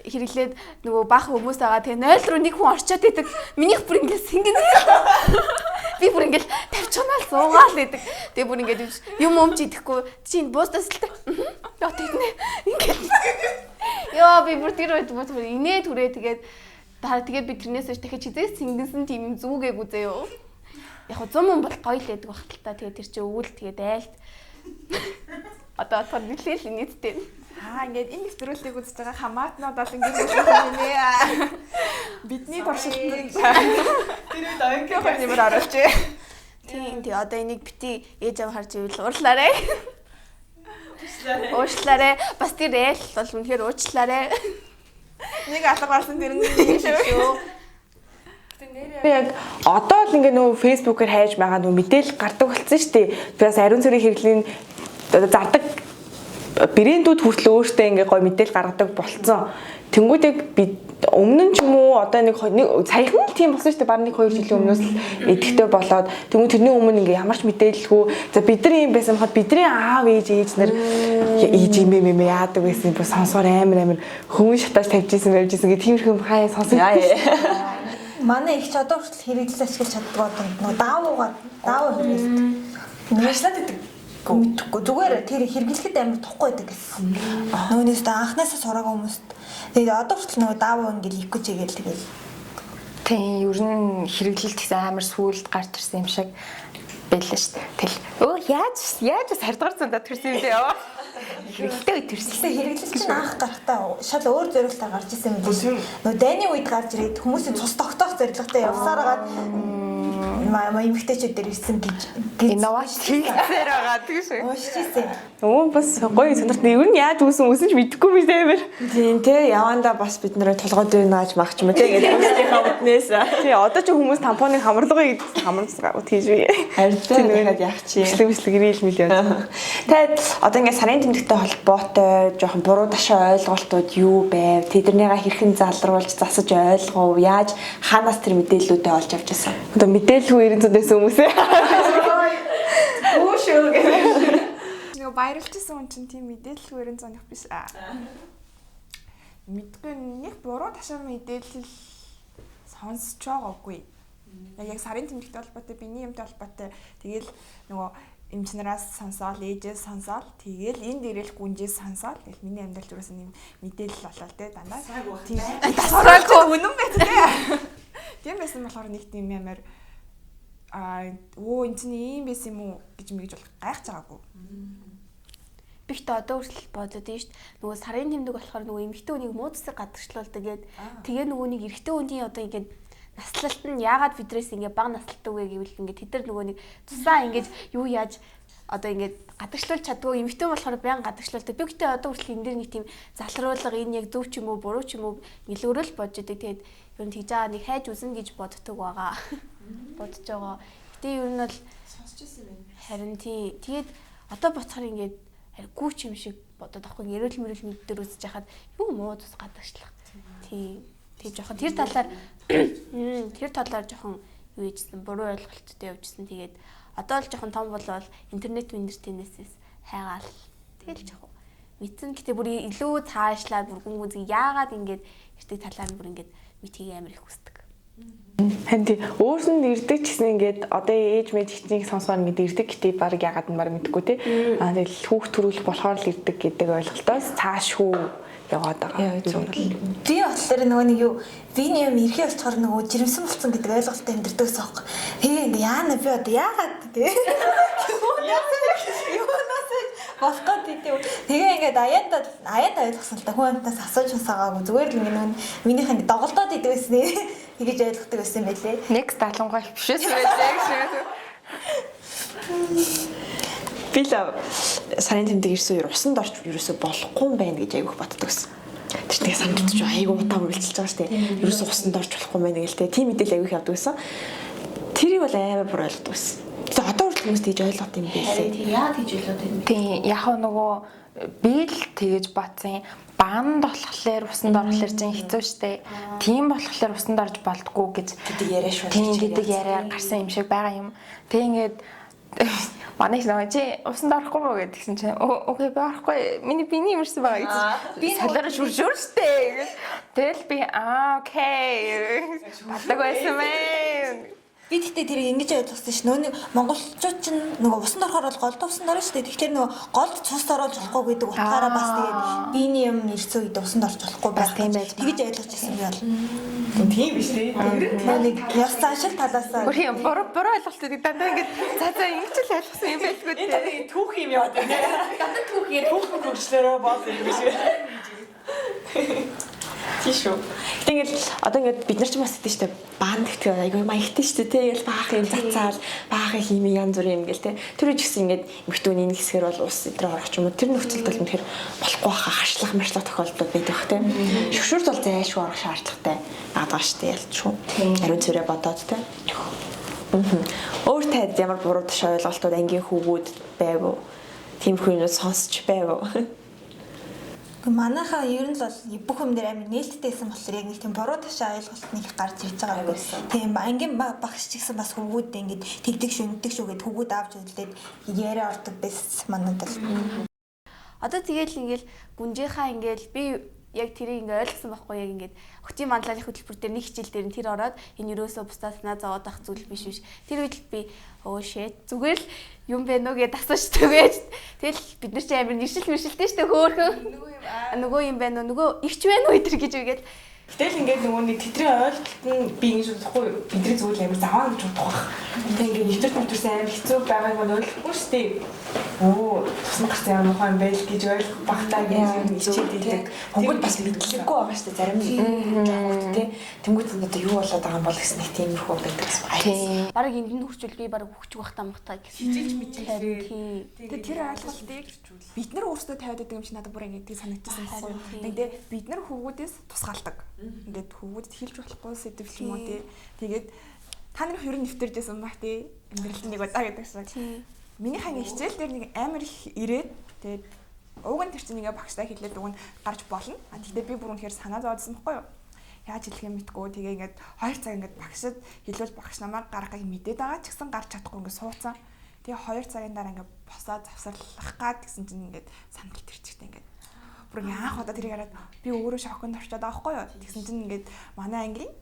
хэрэглээд нөгөө баах хүмүүс байгаа тэгээ 0 руу нэг хүн орчоод идэг минийх бүр ингээд сэнгэнсэн би бүр ингээд тавьчихнаа л суугаал идэг тэгээ бүр ингээд юм идэхгүй чинь буустаас л яа тэгнэ ингээд ёо би бүр тэр үед бүр инээ түрээ тэгээд би тэрнээс ш дахиж хизээс сэнгэнсэн тийм юм зүгээгүй заяо. Яг хөө 100 мөн бол гоё л байдаг бах л та. Тэгээд тэр чи өвөл тэгээд айлт. Одоо төр нэлээл нийтдээ.
Ингээд энэ экспириенсийг үзэж байгаа хамаатнууд бол ингээд нэ. Бидний туршилтанд тэр үед оюутны нэмэр оруулж.
Тийм тий одоо энийг бити ээж аваа харж ивэл уурлаарэ. Уучлаарэ. Бас тэр айл бол үнэхээр уучлаарэ.
Нэг алга болсон тэр нэг шүү.
Би яг одоо л ингээ нөгөө фэйсбүүкээр хайж байгаа нөгөө мэдээлэл гардаг болсон шүү дээ. Би бас ариун цэргийн хэрэглэлийн зардаг брэндүүд хүртэл өөртөө ингээ гоё мэдээлэл гаргадаг болцсон. Тэнгүүдийг би өмнө нь ч юм уу одоо нэг саяхан л тийм болсон шүү дээ. Бараг 1-2 жилийн өмнөөс л идэхтэй болоод тэгвэл тэрний өмнө ингээ ямар ч мэдээлэлгүй за бидний юм байсан хад бидний аав ээж нар ээж юм яадаг байсан бүр сонсоор амар хүмүүс шатаж тавьжсэн гэх тиймэрхүү хаяа сонсож
манай их ч одоо хүртэл хэрэглэл ашиглаж чаддаг одоо даавуугаар хэрэглэдэг. Наашлаад идэг. Мэдхгүй зүгээр тэр хэрэглэхэд амар тухгүй байдаг гэсэн. Нөгөөс анхнаасаа сураагаа хүмүүст тэгээд одоо хүртэл нөгөө даавуу ингээл их гэж игээл тэгэл.
Тийм ер нь хэрэглэлт гэсэн амар сүулт гарч ирсэн юм шиг байлаа шүү дээ. Тэгэл яаж сардгаар зундаа төрсөн юм бэ яа. Хэрэглэлтэй төрсөн.
Хэрэглэл чинь анх гарахтаа шал өөр зорилготой гарч ирсэн юм биш. Нөгөө дайны үед гарч ирээд хүмүүсийн цус тогтоох зорилготой явсаар хагаад эмэгтэйчүүд дээр ирсэн гэж
инновац хийхээр байгаа тэгш.
уушчихсан.
Өө бас гоё сонирхт. Ер нь яаж үүсэн үсэн ч мэдэхгүй биш таймэр.
Тийм те яванда бас бид нэрээ толгой дээр нааж мах ч юм уу те ингээд хүмүүсийнхээ үднээс.
Тий одоо ч хүмүүс тампоныг хамарлагыг хамарцгаад хийж бие.
Харин тэгээд яах чи.
Бичлэг ирэл миллион.
Тэгээд одоо ингээд сарын тэмдэгтэй холбоотой жоохон буруу ташаа ойлголтууд юу байв? Тэднийгээ хэрхэн залруулж засаж ойлгов? Яаж хаанаас тэр мэдээллүүдээ олж авч байсан?
Одоо мэдээлэлгүй 900-ээс хүмүүсээ.
Үу шүү гэх.
Нөгөө баярлжсэн хүн чинь тийм мэдээлэлгүй 900-ных биш аа. Мэдгүй нэг буруу ташаа мэдээлэл сонсож байгаагүй. Яг сарын тэмдэгтэй холбоотой, биений юмтай холбоотой. Тэгэл нөгөө эмчнараас сонсоол, ээжээс сонсоол, тэгэл энд ирэл гүнжээс сонсоол. Тэгэл миний амьдрал зүрээс нэм мэдээлэл болоо те дандаа. Тийм. Тасраагүй үнэн байх те. Тийм байсан болохоор нэг тийм ямар энэ чинь ийм байсан юм уу гэж мэгж бол гайхаж байгаагүй.
Бихтэй одоо хүртэл бодоод тийм шүү дээ. Нөгөө сарын тэмдэг болохоор нөгөө эмэгтэй хүнийг муу цэцэг гадагшлуулдаг гээд тэгээ нөгөө нэг эрэгтэй хүний одоо ингээд наслалт нь яагаад бидрээс ингээд баг наслалт үгүй гэвэл ингээд тэд нар нөгөө нэг тусаа ингээд юу яаж одоо ингээд гадагшлуулж чаддгүй эмэгтэй болохоор баян гадагшлуулдаг. Бихтэй одоо хүртэл энэ дэр нэг тийм залруулга энэ яг зөв ч юм уу буруу ч юм уу нэлгөрөл бодож идэг. Тэгээд ер нь тэгж байгаа нэг хайж үзнэ гэж боддог байгаа. Бодож байгаа. Гэтэ ер нь бол сонсч ирсэн юм байна. Харин тий. Тэгээд одоо боцохоор ингээд гүүч юм шиг бодоод авахгүй эрүүл мөрөл мэддэр үзэж яхад юу муу тус гадагшлах. Тий. Тэг жоохон тэр талаар жоохон юу ийжсэн буруу ойлголттой явжсэн. Тэгээд одоо л жоохон том болвол интернет интернетээс хайгаал. Тэгэл жоохон мэдсэн. Гэтэ бүр илүү цаашлаад бүр гүнзгий яагаад ингэж эртэг талаар нь бүр ингэж мэдхийг амар их хүсдэг.
Ханти өөрсөнд ирдэг ч гэсэн ингээд одоо ээж мэж ихнийг сонсоор ингээд ирдэг гэтээ баг ягаад нь баг мэдгүй те. Тэгэл хүүхд төрүүлэх болохоор л ирдэг гэдэг ойлголтоос цаашгүй яваад байгаа.
Би болохоор нөгөө нэг юу виний юм ирхий болцохоор нөгөө жирэмсэн болсон гэдэг ойлголттой амьдрдагс аахгүй. Тэгээ ингээ яана би одоо яагаад тэгээ болох гэдэг. Тэгээ ингээд аяанда ойлгосон л та хүн амтаас асууж усаагаагүй зүгээр л ингээ минийх ингээ доголдоод идэв гэсэн тэгэж ойлгохдаг байсан юм байлээ.
Next 70 гол бишээс байлаа гэж.
Би л сарын тэмдэг ирсэн үеэр усанд орч ерөөсө болохгүй юм байна гэж айгүйх боддог байсан. Тэр тэгээ санагдчих айгүй утаа үргэлжилж байгаа шүү дээ. Ерөөсө усанд орч болохгүй юм байна гэлтэй. Тийм мэдээлэл айгүйх явдаг байсан. Тэрийг бол амар бүр ойлгодог байсан. Тэгээ одоо хүртэл хүмүүс тийж ойлгоод юм байлээ.
Тийм яа тийж ойлгоод юм бэ?
Тийм яг нөгөө би л тэгэж бацсан. Баанд болохоор усанд орохлоор чинь хэцүү шттэ. Тийм болохоор усанд орж болдгоо гэж
гэдэг яриа шүү.
Тийм гэдэг яриа гарсан юм шиг байгаа юм. Тэг ингээд манай их нэг чи усанд орохгүй мó гэдгсэн чинь окей би орохгүй. Миний биений юмрсан байгаа гэж. Би солиороо шүршүр шттэ. Тэгэл би окей. Батдаг байсан мэн.
Би тэгтээ тэр ингэж ойлгосон ш. Нөгөө монголчууд чинь нөгөө усанд орохоор бол голд усанд орно шүү дээ. Тэгэхээр нөгөө голд цус оруулж болохгүй гэдэг утгаараа бас тэгээд биений юм нэрцүү үед усанд орж болохгүй байх тийм байж. Тэгэж ойлгож ирсэн би бол.
Тийм биш тий.
Нэг яс цаашил талаасаа.
Бүр юм буруу ойлголтыг дандаа ингэж за ингэж л ойлгосон юм байлгүй дээ.
Энэ түүх юм яваад байна. Дандаа түүх хөгжлөөрөө боол юм биш үү? Тийшүү. Тэгэл одоо ингээд бид нар ч бас хэдэж штэ баанд ихтэй айгүй маягтай штэ тэгэл баах юм цацаал баах хими янз бүрийн юм гээл те. Тэр үеч гэсэн ингээд эмхтүүний нэг хэсгээр бол ус өдрөө орох ч юм уу тэр нөхцөлд бол үнэхээр болохгүй хаа хашлах маршлах тохиолдол байдаг те. Шүршүрд бол зайлшгүй орох шаардлагатай байгаа штэ ялч шүү. Ариун цэврээ бодоод те. Өөр таад ямар буруу таш ойлголтууд ангийн хүүгүүд байв уу? Тимхүү юм сонсч байв уу?
Манайхаа ер нь л бүх юм дээр амар нээлттэйсэн болохоор яг нэг тийм буруу ташаа ойлголт нэг гарч ирж байгаа юм. Тийм ангийн багш ч гэсэн бас хөвгүүд ингээд тэгдэг шүү гэд хөвгүүд авч үлдээд яриа ордог байсан манайд л.
Одоо тэгэл ингээл гүнжийнхаа ингээл би яг тэрийг ингээ ойлгосон байхгүй яг ингээд хөтийн манлайлах хөтөлбөр дээр нэг хичээл дээр нь тэр ороод энэ юусоо бусдаа санаа зовоод ах зүйл биш биш. Тэр үед би shit зүгээр л юм бэ нүгэ асууж түгээж. Тэгэл бид нар чи амар нэршил мэршилтэй штэ хөөхөн. Нөгөө юм байна уу? Нөгөө ирч байна уу? Итэр гэж үгээд
Гэтэл ингээд нөгөө нэг тэдний ойлголт нь би ингэж бодохгүй бидний зүгээр амар заваа гэж бодох байх. Тэг ингээд нэвтрүүлсэн амар хэцүү байгааг нь ойлгохгүй шүү дээ. Оо тусмаа гарсан ямар мухай юм байл гэж ойлгох багтаа гэж хичээд идэг.
Хөнгөд бас мэдлэггүй байгаа шүү дээ зарим нэг тий. Тэнгүүд нь одоо юу болоод байгаа юм бол гэсэн нэг тиймэрхүү байдаг бас байна.
Бараг энд нь хүрчүүл би бараг хөвчих байх тамхтай гэсэн.
Хичээлж мэдээ. Тэгээ тэр ойлголтыг бид нар өөрсдөө тавиад байдаг юм чи надад бүр ингэ санагдчихсан байхгүй юу. Тэгтээ бид нар хөвгүүдээс тусгаалдаг. Ингээд хөвгүүдэд хэлж болохгүй сэдв ч юм уу тий. Тэгээд та нар хөрөн нэвтэржсэн баг тий. Амьдралын нэг удаа гэдэг шиг. Миний хань хичээл дээр нэг амар их ирээд тэгээд уг нь тэр чинь ингээ багштай хэлээд уг нь гарч болно. Тэгтээ би бүр үнэхээр санаа зовдсон байхгүй юу. Яаж хэлэх юм мэдгүй тэгээ ингээд 2 цаг ингээд багшд хэлвэл багш намайг гаргахыг мэдээд байгаа ч гэсэн гарч чадахгүй ингээд сууцсан. Тэгээ 2 цагийн дараа ингээд босоод завсарлах гад гэсэн чинь ингээд санал төрчихтэй ингээд бүр ингээ анх удаа тэрийг хараад би өөрөө шоконд орчоод байгаа байхгүй юу. Тэгсэн чинь ингээд манай ангийн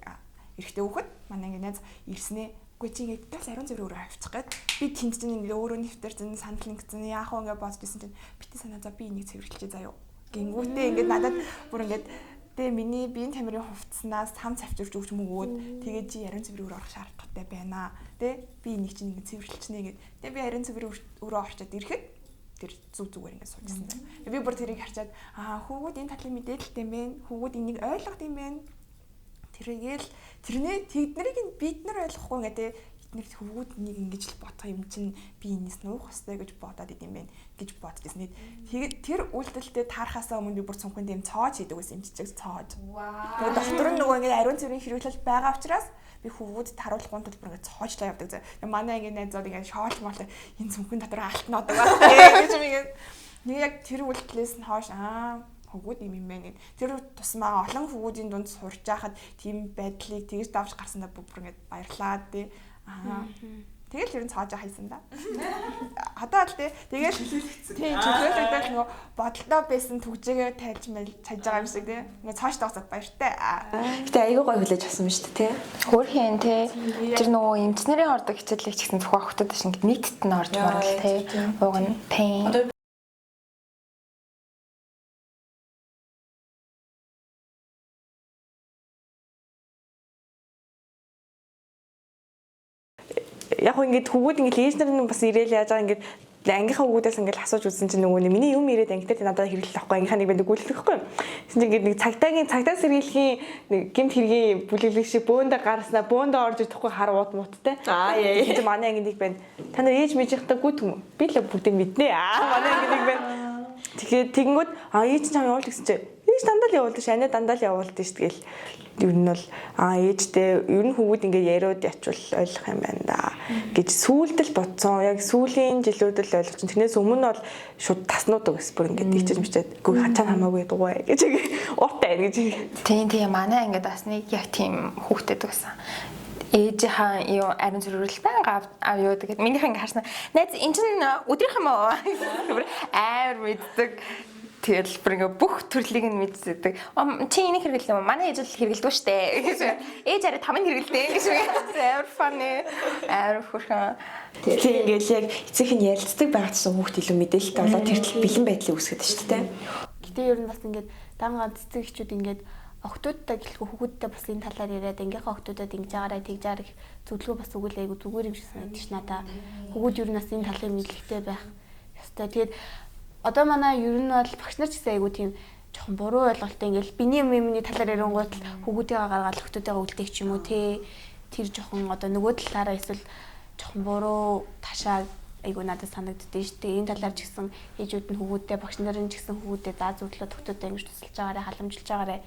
эрэгтэй хүүхэд манай ангийн найз ирснээ үгүй чи ингээд бас ариун цэвэр өөрөө авчих гээд би тэнд чинь ингээд өөрөө нэвтэрсэн санал нэгцэн яах вэ ингээд бодож исэн чинь бити санаа за би энийг цэвэрлэчихээ заяа. Гингүүтээ ингээд надад бүр ингээд тэгээ миний биеийн тамирын хувцснаас хам цавчирч өгч мөгөөд тэгээ чи ариун цэвэр өөрөө орох шаардлагатай байна. Тэ би энийг чинь ингээд цэвэрлэлчнэ гээд тэгээ би ариун цэвэр өөрөө орчод ирэхэд тэр зүгээр ингээд суужсэн заяа. Би бүр тэрийг харчаад хүүгүүд энэ талын мэдээлэлтэй юм бэ? Хүүгүүд энийг ойлгох юм бэ? Тэргээл тэднийг бид нар ойлгохгүй ингээд эдгээр хөвгүүд нэг ингэж л бодох юм чинь би энэс нуух хэвээр гэж бодоод идэм байх гэж боддгийсэн. Тэгээд тэр үйлдэлтэд таарахаасаа өмнө би бүр цонхын дэм цоож хийдэг байсан юм чичиг цоож. Тэгээд доктор нь нөгөө ингээд ариун цэврийн хэрэглэл байгаа учраас би хөвгүүдэд харуулахын тулд бүр ингээд цоожлаа явдаг заа. Манай ангийн найзууд ингээд шоолж молоо энэ цонхын дотор алтнаад байгаа гэж ингээд нэг яг тэр үйлдэлээс нь хойш хөвгүүд юм байна гэд. Тэр тусмаа олон хөвгүүдийн дунд сурж байхад тийм байдлыг тэгж давж гарсандаа бүр ингээд баярлаа тий. Тэгэл ер нь цааж хайсан да. Одоо л тэгэл тий чөлөөлөгдөл нөгөө бодолтой байсан түгжээгээ тайлж чаж байгаа юм шиг тий. Ингээ цааш тагсаад баяртай.
Гэтэ айгүй гоё хүлээж авсан юм шүү дээ тий.
Хөөрхөн тий. Тэр нөгөө эмчнэрийн ордог хичээлийг ч гэсэн зөвхөн охтууд биш ингээд нийтэд нь орж марал тий. Уг нь тий.
Яг ингээд хөвгүүд ингээд ээж нар нь бас ирээл яаж байгаа ингээд ангийнхаа хөвгүүдээс ингээд асууж үзсэн чинь нөгөө миний юм ирээд ангитай надад хэрэглэх байхгүй ангийнхаа нэг байдаг гүйлэхгүй. Тэгсэн чинь ингээд нэг цагтаа сэргийлэхийн нэг гэмт хэргийн бүлэглэг шиг бөөндө гарснаа бөөндө орж ирэхгүй хар ууд муттай. Тэгэж манай анги нэг байна. Та нар ээж мэжийнхтэй гүт юм. Би л бүгдийг мэднэ. Манай анги нэг байна. Тэгээд тэгэнгүүт ээж чам явуул гэсэн чинь ээж дандаа л явуулдаг ш. Анаа дандаа л явуулдаг ш. Тэгэл ер нь бол ээжтэй ер нь хөвгүүд ингээд яриуд ячвал ойлгох юм байна да гэж сүүлдэл бодсон. Яг сүүлийн жилүүд л ойлгож чинь тэрнээс өмнө бол шууд таснуудаг гэсэн бүр ингээд ичиж мичээд гүү хачаа хамаагүй дугуй гэж уртай гэж.
Тийм манай ингээд бас нэг яг тийм хүүхдэд байсан. Ээжийнхаа юу ариун цэвэрлэл байнга аваад гэдэг. Минийх ингээд харснаа найз эн чинь өдрийнх юм аа амар мэддэг. Тэгэл бүр ингээ бүх төрлийг нь мэддэг. Чи энийг хэрэглэв үү? Манай ээж л хэрэглэдэг шүү дээ. Гэж ээж арай 5 хэрэглэдэг гэж амар funny. Амар хөрхөн.
Тэгээ ингээл яг эцэг нь ярилцдаг байгаас хүүхд илүү мэдээлэлтэй болоод тэр тал бэлэн байдлыг үүсгэдэг шүү дээ.
Гэтэ ер нь бас ингээд дан ганц эцэг эхчүүд ингээд охтуудтай гэлгүй хүүхдтэй бас энэ талаар яриад ангийнхаа охтуудад ингэж байгаарай тэгж арах зөвлөгөө бас өгөөл айгу зүгээр юм шиг санагдчих надаа. Хүүгүүд ер нь бас энэ талын мэдлэгтэй байх ёстой. Тэгээд одоо манай ер нь бол багш нар ч гэсэн айгу тийм жоохон буруу ойлголттой ингээл биний юмны талаар ярингууд хүүгүүдээ гаргаад охтуудаа үлдээх ч юм уу те тэр жоохон одоо нөгөө талаараа эсвэл жоохон буруу ташаа айгу надад санагддээ шүү дээ. Энэ талаар ч гэсэн ээжүүд нь хүүгүүдээ багш нарын ч гэсэн хүүгүүдээ заа зөвлөд охтуудаа ингэж тусалж байгаарай халамжилж байгаарай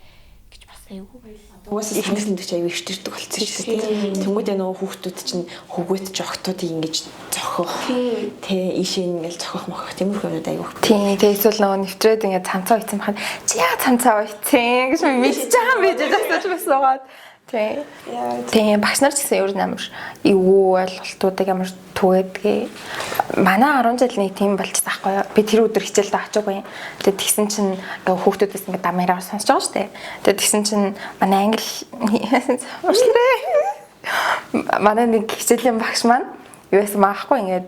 гэж бас айгу.
Уус их нэсэндч аягүй ихтэрдэг болсон шүү дээ. Тэнгүүдээ нөгөө хүүхдүүд чинь хөвгөт ч охтуудыг ингэж зохих. Тэ ийшээ ингээл зохих мохих тиймэрхүү юмуд аягүй.
Тийм тэгээ эсвэл нөгөө нэвтрээд ингээд цамцаа үйцэн бахад чи яа цамцаа үйцэн гэж мэдчихэж байгаа юм биш асууж басаагаад. Тийм багш нар ч гэсэн ер нь амар эвгүй ойлголтуудыг амар түгээдгээ. Манай 10 жил нэг тийм болчихсон байхгүй юу? Би тэр өдөр хичээлдээ очоогүй. Тэгээд тэгсэн чинь ингээ хүүхдүүдээс ингээ дамаараа сонсож байгаа шүү дээ. Тэгээд тэгсэн чинь манай англи манай нэг хичээлийн багш маань юу байсан маахгүй ингээд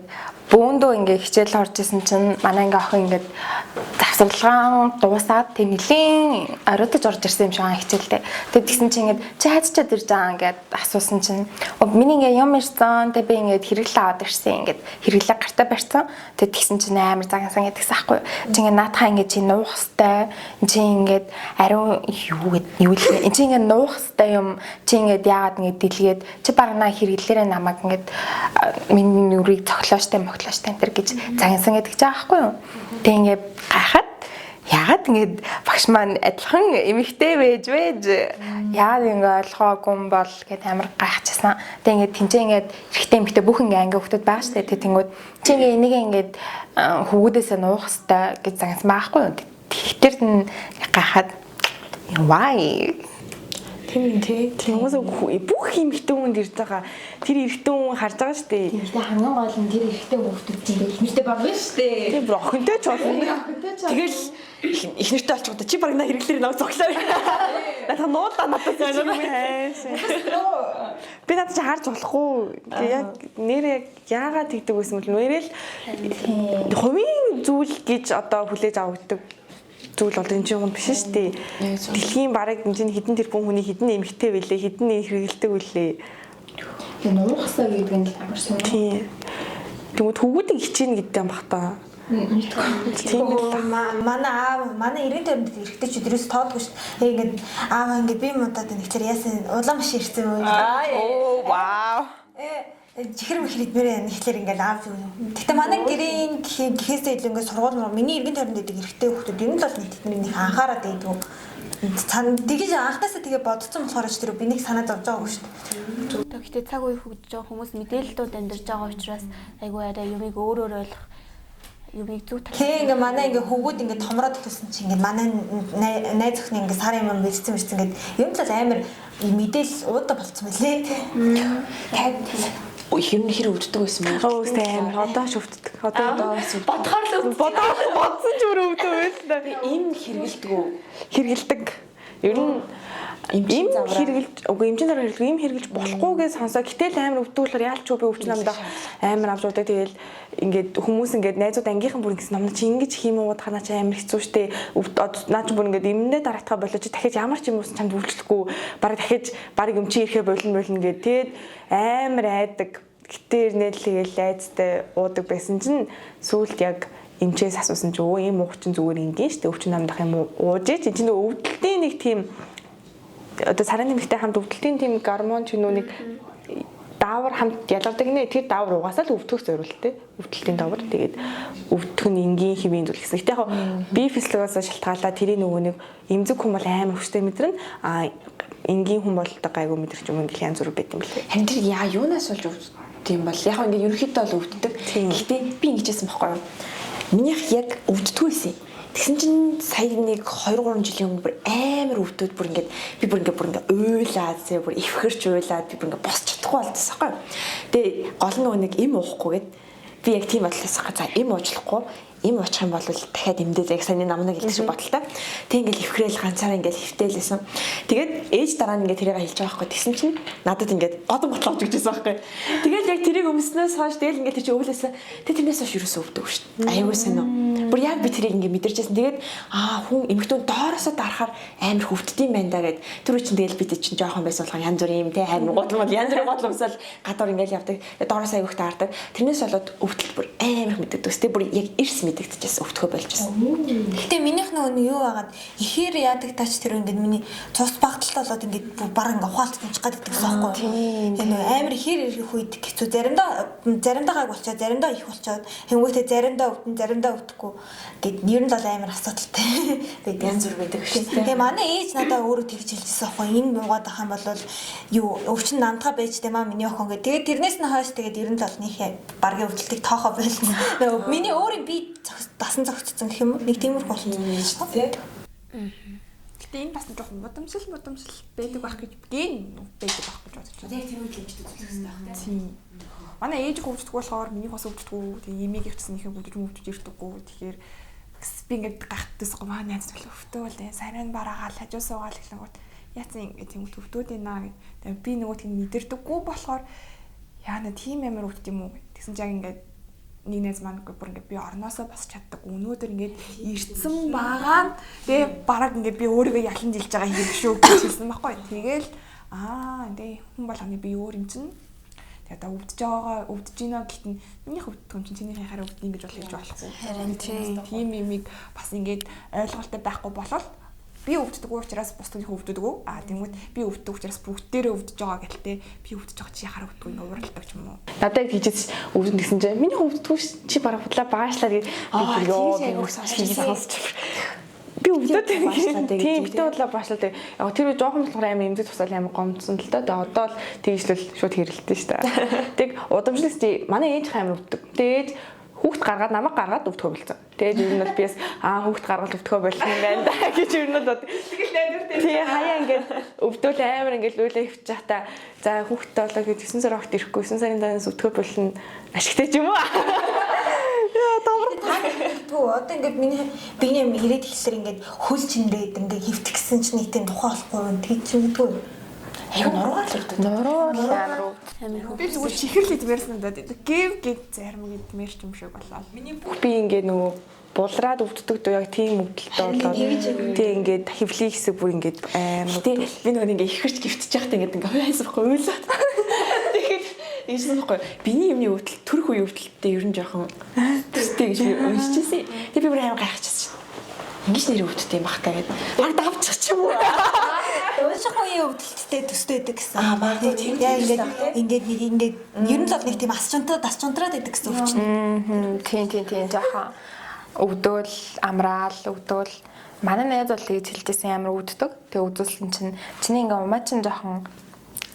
бөөндөө ингээ хичээл орж исэн чинь манай ингээ охин ингээ
тасалгаан дуусаад тэг нэлийн оройтож орж ирсэн юм шиг хичээлтэй. Тэг тэгсэн чинь ингээд чи хайцчаад ирж байгаа ингээд асуусан чинь миний ингээд юм ирсэн тэг би ингээд хэрэглээ аваад ирсэн ингээд хэрэглээ гартаа барьсан. Тэг тэгсэн чинь амар загнасан гэдгийгс аахгүй. Чи ингээд наатахаа ингээд чи нуух хэвээр чи ингээд ариун юу л чи ингээд нуух хэвээр юм чи ингээд яагаад ингээд дэлгээд чи барнаа хэрэглээрээ намайг ингээд миний нүрийг цоглооштай моглооштай энэ төр гэж загнасан гэдэг чи аахгүй юу. Тэг ингээд гайхаад яагаад ингээд багш маань адилхан эмэгтэй байж яагаад ингээд ойлгоогүй юм бол гэд амар гайхчихсан. Тэг ингээд тэнцээ ингээд эрэгтэй эмэгтэй бүх ингээд анги хүмүүс байгаа штэ. Тэг тэнгүүд чи ингээд энийг ингээд хөвгүүдээсээ нуух хэвээр гэж загнасан байхгүй юу. Тэр нь гайхаад why
тийм хүмүүс бүх эмэгтэй хүнд ирж байгаа тэр эрэгтэй хүн харж байгаа шүү дээ.
Гэхдээ хамгийн гол нь тэр эрэгтэй хүүхдүүд чинь эмэгтэй болно шүү дээ.
Тийм бүр охинтой ч болно. Тэгэл их нэртэй олчиход чи баг на хэрэглээр нөө зоглоо. Надаа нуулаа надад хайсан. Би надад чи харж болохгүй. Яг нэрээ яагаад тэгдэг байсан бол нэрэл хувийн зүйл гэж одоо хүлээж авагддаг зүйл бол энэ чинь юм биш шүү дээ. Дэлхийн бараг энэ чинь хэдэн тэрбум хүний хэдэн эмэгтэй байлээ, хэдэн хэрэгэлдэг байлээ.
Тэгээ нуухсаа гэдэг нь амар сонир.
Тийм. Тэгмээ төвгүүдийг хичээнэ гэдэг юм бах та.
Тийм манай аав манай 90 төвөнд эрэхтэй ч өдрөөс тоодгүй шүү. Ингээд аав ингээд би муудаад нэгчээр яасан улаан маш ирсэн юм.
Оо вау.
Чихэр мэхрээд мөрөө нэгтлэр ингээд аав юу. Гэтэ манай гэрийн гэхээсээ илүү ингээд сургууль миний 90 тойронд идэг эрэхтэй хүмүүс ер нь л тэдний нэг анхаарал дэйдгүү. Тэгэж анхнаасаа тэгээ бодсон болохоор ч тэр би нэг санаад авч байгаагүй шүү дээ.
Гэхдээ цаг үе хөгжиж байгаа хүмүүс мэдээлэлүүд амьдарч байгаа учраас айгүй арай юмыг өөрөөр ойлгох юмыг зүг талах.
Тэгээ ингээ манай ингээ хөвгүүд ингээ томроод эхэлсэн чинь ингээ манай найз охин ингээ сар юм бэлдсэн ингээд юм л амар мэдээлэл уудаа болцсон байлээ.
Хэр хэр өвддөг байсан бэ? Оо тийм одоо ч өвддөг. Одоо
бодохоор л
бодсон ч өөр өвддөг байсан.
Би им хэрэгэлдэг үү?
Хэрэгэлдэг. Ер нь им хэрэгэлж эмчийн дараа хэрэглэх им хэрэглэж болохгүйгээ сонсоо. Гэтэл амар өвдгүүлээр яалч би өвч намдаа амар авч удаа тэгэл ингээд хүмүүс ингээд найзууд ангийнхан бүр ингэсэн намна чи ингэж хиймүүд ханаа чи амар хэцүү штэ. Наа чи бүр ингээд имнээ дараатгаа болоо чи дахиж ямар ч юм uuсан чамд үйлчлэхгүй. Бараг дахиж бараг өмчийн ирэхэ болно гэдэг. Тэгээд амар айдаг. Гэтээр нэлээгээл айцтай уудаг байсан чинь сүүлд яг эмчээс асуусан чи өө ийм уух чинь зүгээр ингийн штэ өвчин намдах юм ууж чи чинь өвдөлтийн нэг тийм одоо сарын нэмэгтэй хамт өвдөлтийн тийм гормон ч нүг даавар хамт ялгардаг нэ тэр даавар угаасаа л өвдөх зориулттэй өвдөлтийн даавар тэгээд өвдөх нь энгийн хэвийн зүйл гэсэн. Гэтэ яг би физиологоос шалтгаалаад тэрийн нөгөө нэг эмзэг хүн бол амар хүчтэй мэдрэн энгийн хүн бол гайгүй мэдрэх юм ингээл янз бүр байт юм лээ.
Харин тэр юунаас болж тийм бол яг ингээд ерөнхийдөө л өвддөг. Гэхдээ би ингэжсэн байхгүй юу? Минийх яг өвддөг байсан. Тэгсэн чинь сая нэг 2 3 жилийн өмнө бүр амар өвдөд бүр ингээд би бүр ингээд уйлаад зэ бүр ивхэрч уйлаад би бүр ингээд босч чадахгүй болдсон байхгүй юу? Тэгээ гол нь нэг им уухгүйгээд би яг тийм бодлоос хаа за им уучлахгүй им уучих юм бол дахиад имдээ яг саяны намнаа гэлдэг шиг бодолтой. Тэг ингээл ивхрээл ганцаараа ингээл хөвтээлсэн. Тэгээд ээж дараа нь ингээд тэрийг хэлж байгаа байхгүй. Тэгсэн чинь надад ингээд годон ботлоо авч өгчээсэн байхгүй. Тэгэл яг тэрийг өмснөөс хойш тэгэл ингээд тэр чи өвлөөсөн. Тэг тэрнээс хойш юусоо өвдөг шүү дээ. Аюу сайн уу. Бүр яг би тэрийг ингээд мэдэрчээсэн. Тэгээд хүн эмэгтэн доороосоо дарахаар амар хөвддөм байна да гэд. Тэр үчин тэгэл бид чинь жоохон байсан болохоор янз бүр юм те харин годлмол янз бүр годломсол гадуур ингээл явдаг. Доороос аюух таардаг. Тэрнээс болоод өвдөлт бүр амар мэддэг. Тэстэй бүр яг эрс мэдэгдэжсэн өвдөхөө болжсэн.
Гэтэ минийх нөгөө юу байгаад ихээр яадаг тач тэр ингээд миний цус багталт болоод ингээд баг ингээд ухаалт нэмчих гадаг гэсэн байхгүй. Энэ амар ихээр ирэх үед хэцүү заримдаа гайг болчоо заримдаа их болчоод хэнгүүтээ заримдаа өвдөн заримдаа өвдөхгүй гэд ер нь л амар асуудалтай. Тэгээд янз бүр байдаг шүү дээ. Тэгээ манай ээж надаа өөрөө тэгж хэлжсэн байхгүй. Энэ муугаад ах юм бол юу өвчин намтгаа байж дээ маа миний охин гэдэг. Тэгээд тэрнээс нь хойш тэгээд ер нь л нэг баргийн өвдөлтийг тоохоо байлна. Миний өөрийн би дасан зогцсон гэх юм уу? Нэг тиймэрхүү болсон шүү дээ.
Гэтэ энэ бас жоохон модомшил байдаг байх гэж ген байдаг байх гэж бодож байна.
Яг тэр үед л өвчтөд үзсэн байх
тийм. Манай ээж өвчтөг болохоор миний бас өвчтөг. Тэгээ эмээг ихсэн ихэнх өвчтөж ирдэггүй. Тэгэхээр би ингээд гахтдагсгүй маа найз бол өвтөөл сарин бараагаал хажуу суугаал гэхлэнгүүт яатсан ингээд тийм өвтөөд байна гэд. Тэгээ би нөгөө тийм мэдэрдэггүй болохоор яана тийм амар өвчт юм уу гэсэн чинь ингээд нэг найз маань бүр ингээд би орноосоо босч чаддаг. Өнөөдөр ингээд ирсэн байгаа. Тэгээ бараг ингээд би өөрийгөө ялан жилж байгаа юм шүү гэж хэлсэн байхгүй. Тэгээл энэ хүн болгоны би өөр юм чинь. Тэгээ одоо өвдөж гинэ гэхдээ миний өвдөх юм чинь чиний хараа өвдөн гэж болж болохгүй.
Харин
тийм юмыг бас ингээд ойлголттой байхгүй болол би өвддөг учраас бусдын өвддөг. Тэгмүүд би өвддөг учраас бүгдээрээ өвдөж байгаа гэлтэй би өвдөж байгаа чи хараа өвддөг ингээ уралдаг ч юм уу.
Надад хийжээс өвдөн гэсэн чинь миний өвддөг чи бараг худлаа багаашлаа гэж би сонсч. Би өвдөд баашлаа тийм битүүдлээ баашлаа. Яг тэр жоохон болохоор амар эмзэг тусаал амар гомдсон л доо. Тэгээ одоо л тэгжлэл шууд хэрэлдэж штэ. Тэг удамшлаас чи манай ээж амар өвддөг. Тэгээд хүүхд гаргаад намайг гаргаад өвдөхөө болцсон. Тэгээд ер нь бол биэс хүүхд гаргаад өвдөхөө болох юм байна да гэж ер нь бол тэгэл найдвар дээр. Тий хаяа ингээд өвдөл амар ингээд лүүлээ хөвчих та. За хүүхдтэй болоо гэж 9 сар огт ирэхгүй 9 сарын дараас өвдөхөө болно. Ашигтай ч юм уу?
Түү одоо ингээд биний ирээд ихлээр ингээд хөл чиндээд ингээд хөвтгсөн чинь нийтийн тухай болохгүй юм тэг чинь түү. Аюу нуруугаар л өвдөв.
Нуруу амар
Би зүгээр чихэрлээ дмэрсэн надад. Гэв зарим гэдмэр ч юм шиг болоо. Миний
би ингээд нөгөө булраад өвддөг дөө яг тийм өвдөлтөй болоод тий ингээд хөвлийн хэсэг бүр ингээд амар тий би нөгөө ингээд ихэрч гівтчих яхад ингээд хайсахгүй уйлаад тэгэхэд ийсэн байхгүй биний юмны өвдөлт төрөх үе өвдөлттэй ер нь жоохон төстэй гэж уншижсэн. Тэг би бүр амар гайхчихсан. Ингиж нэр өвддөг юм бах та гэдэг. Баг давчих ч юм уу.
Унших үеийн өвдөлттэй төстэйдэг гэсэн. Ингээд ер нь л нэг тийм асчунтраад байдаг гэсэн үг чинь.
Тийм жоохон өвдөөл амраал өвдөөл манай найз бол тэгж хэлжсэн амар өвддөг. Тэгээ өвдүүлсэн чинь чиний ингээ умаа чинь жоохон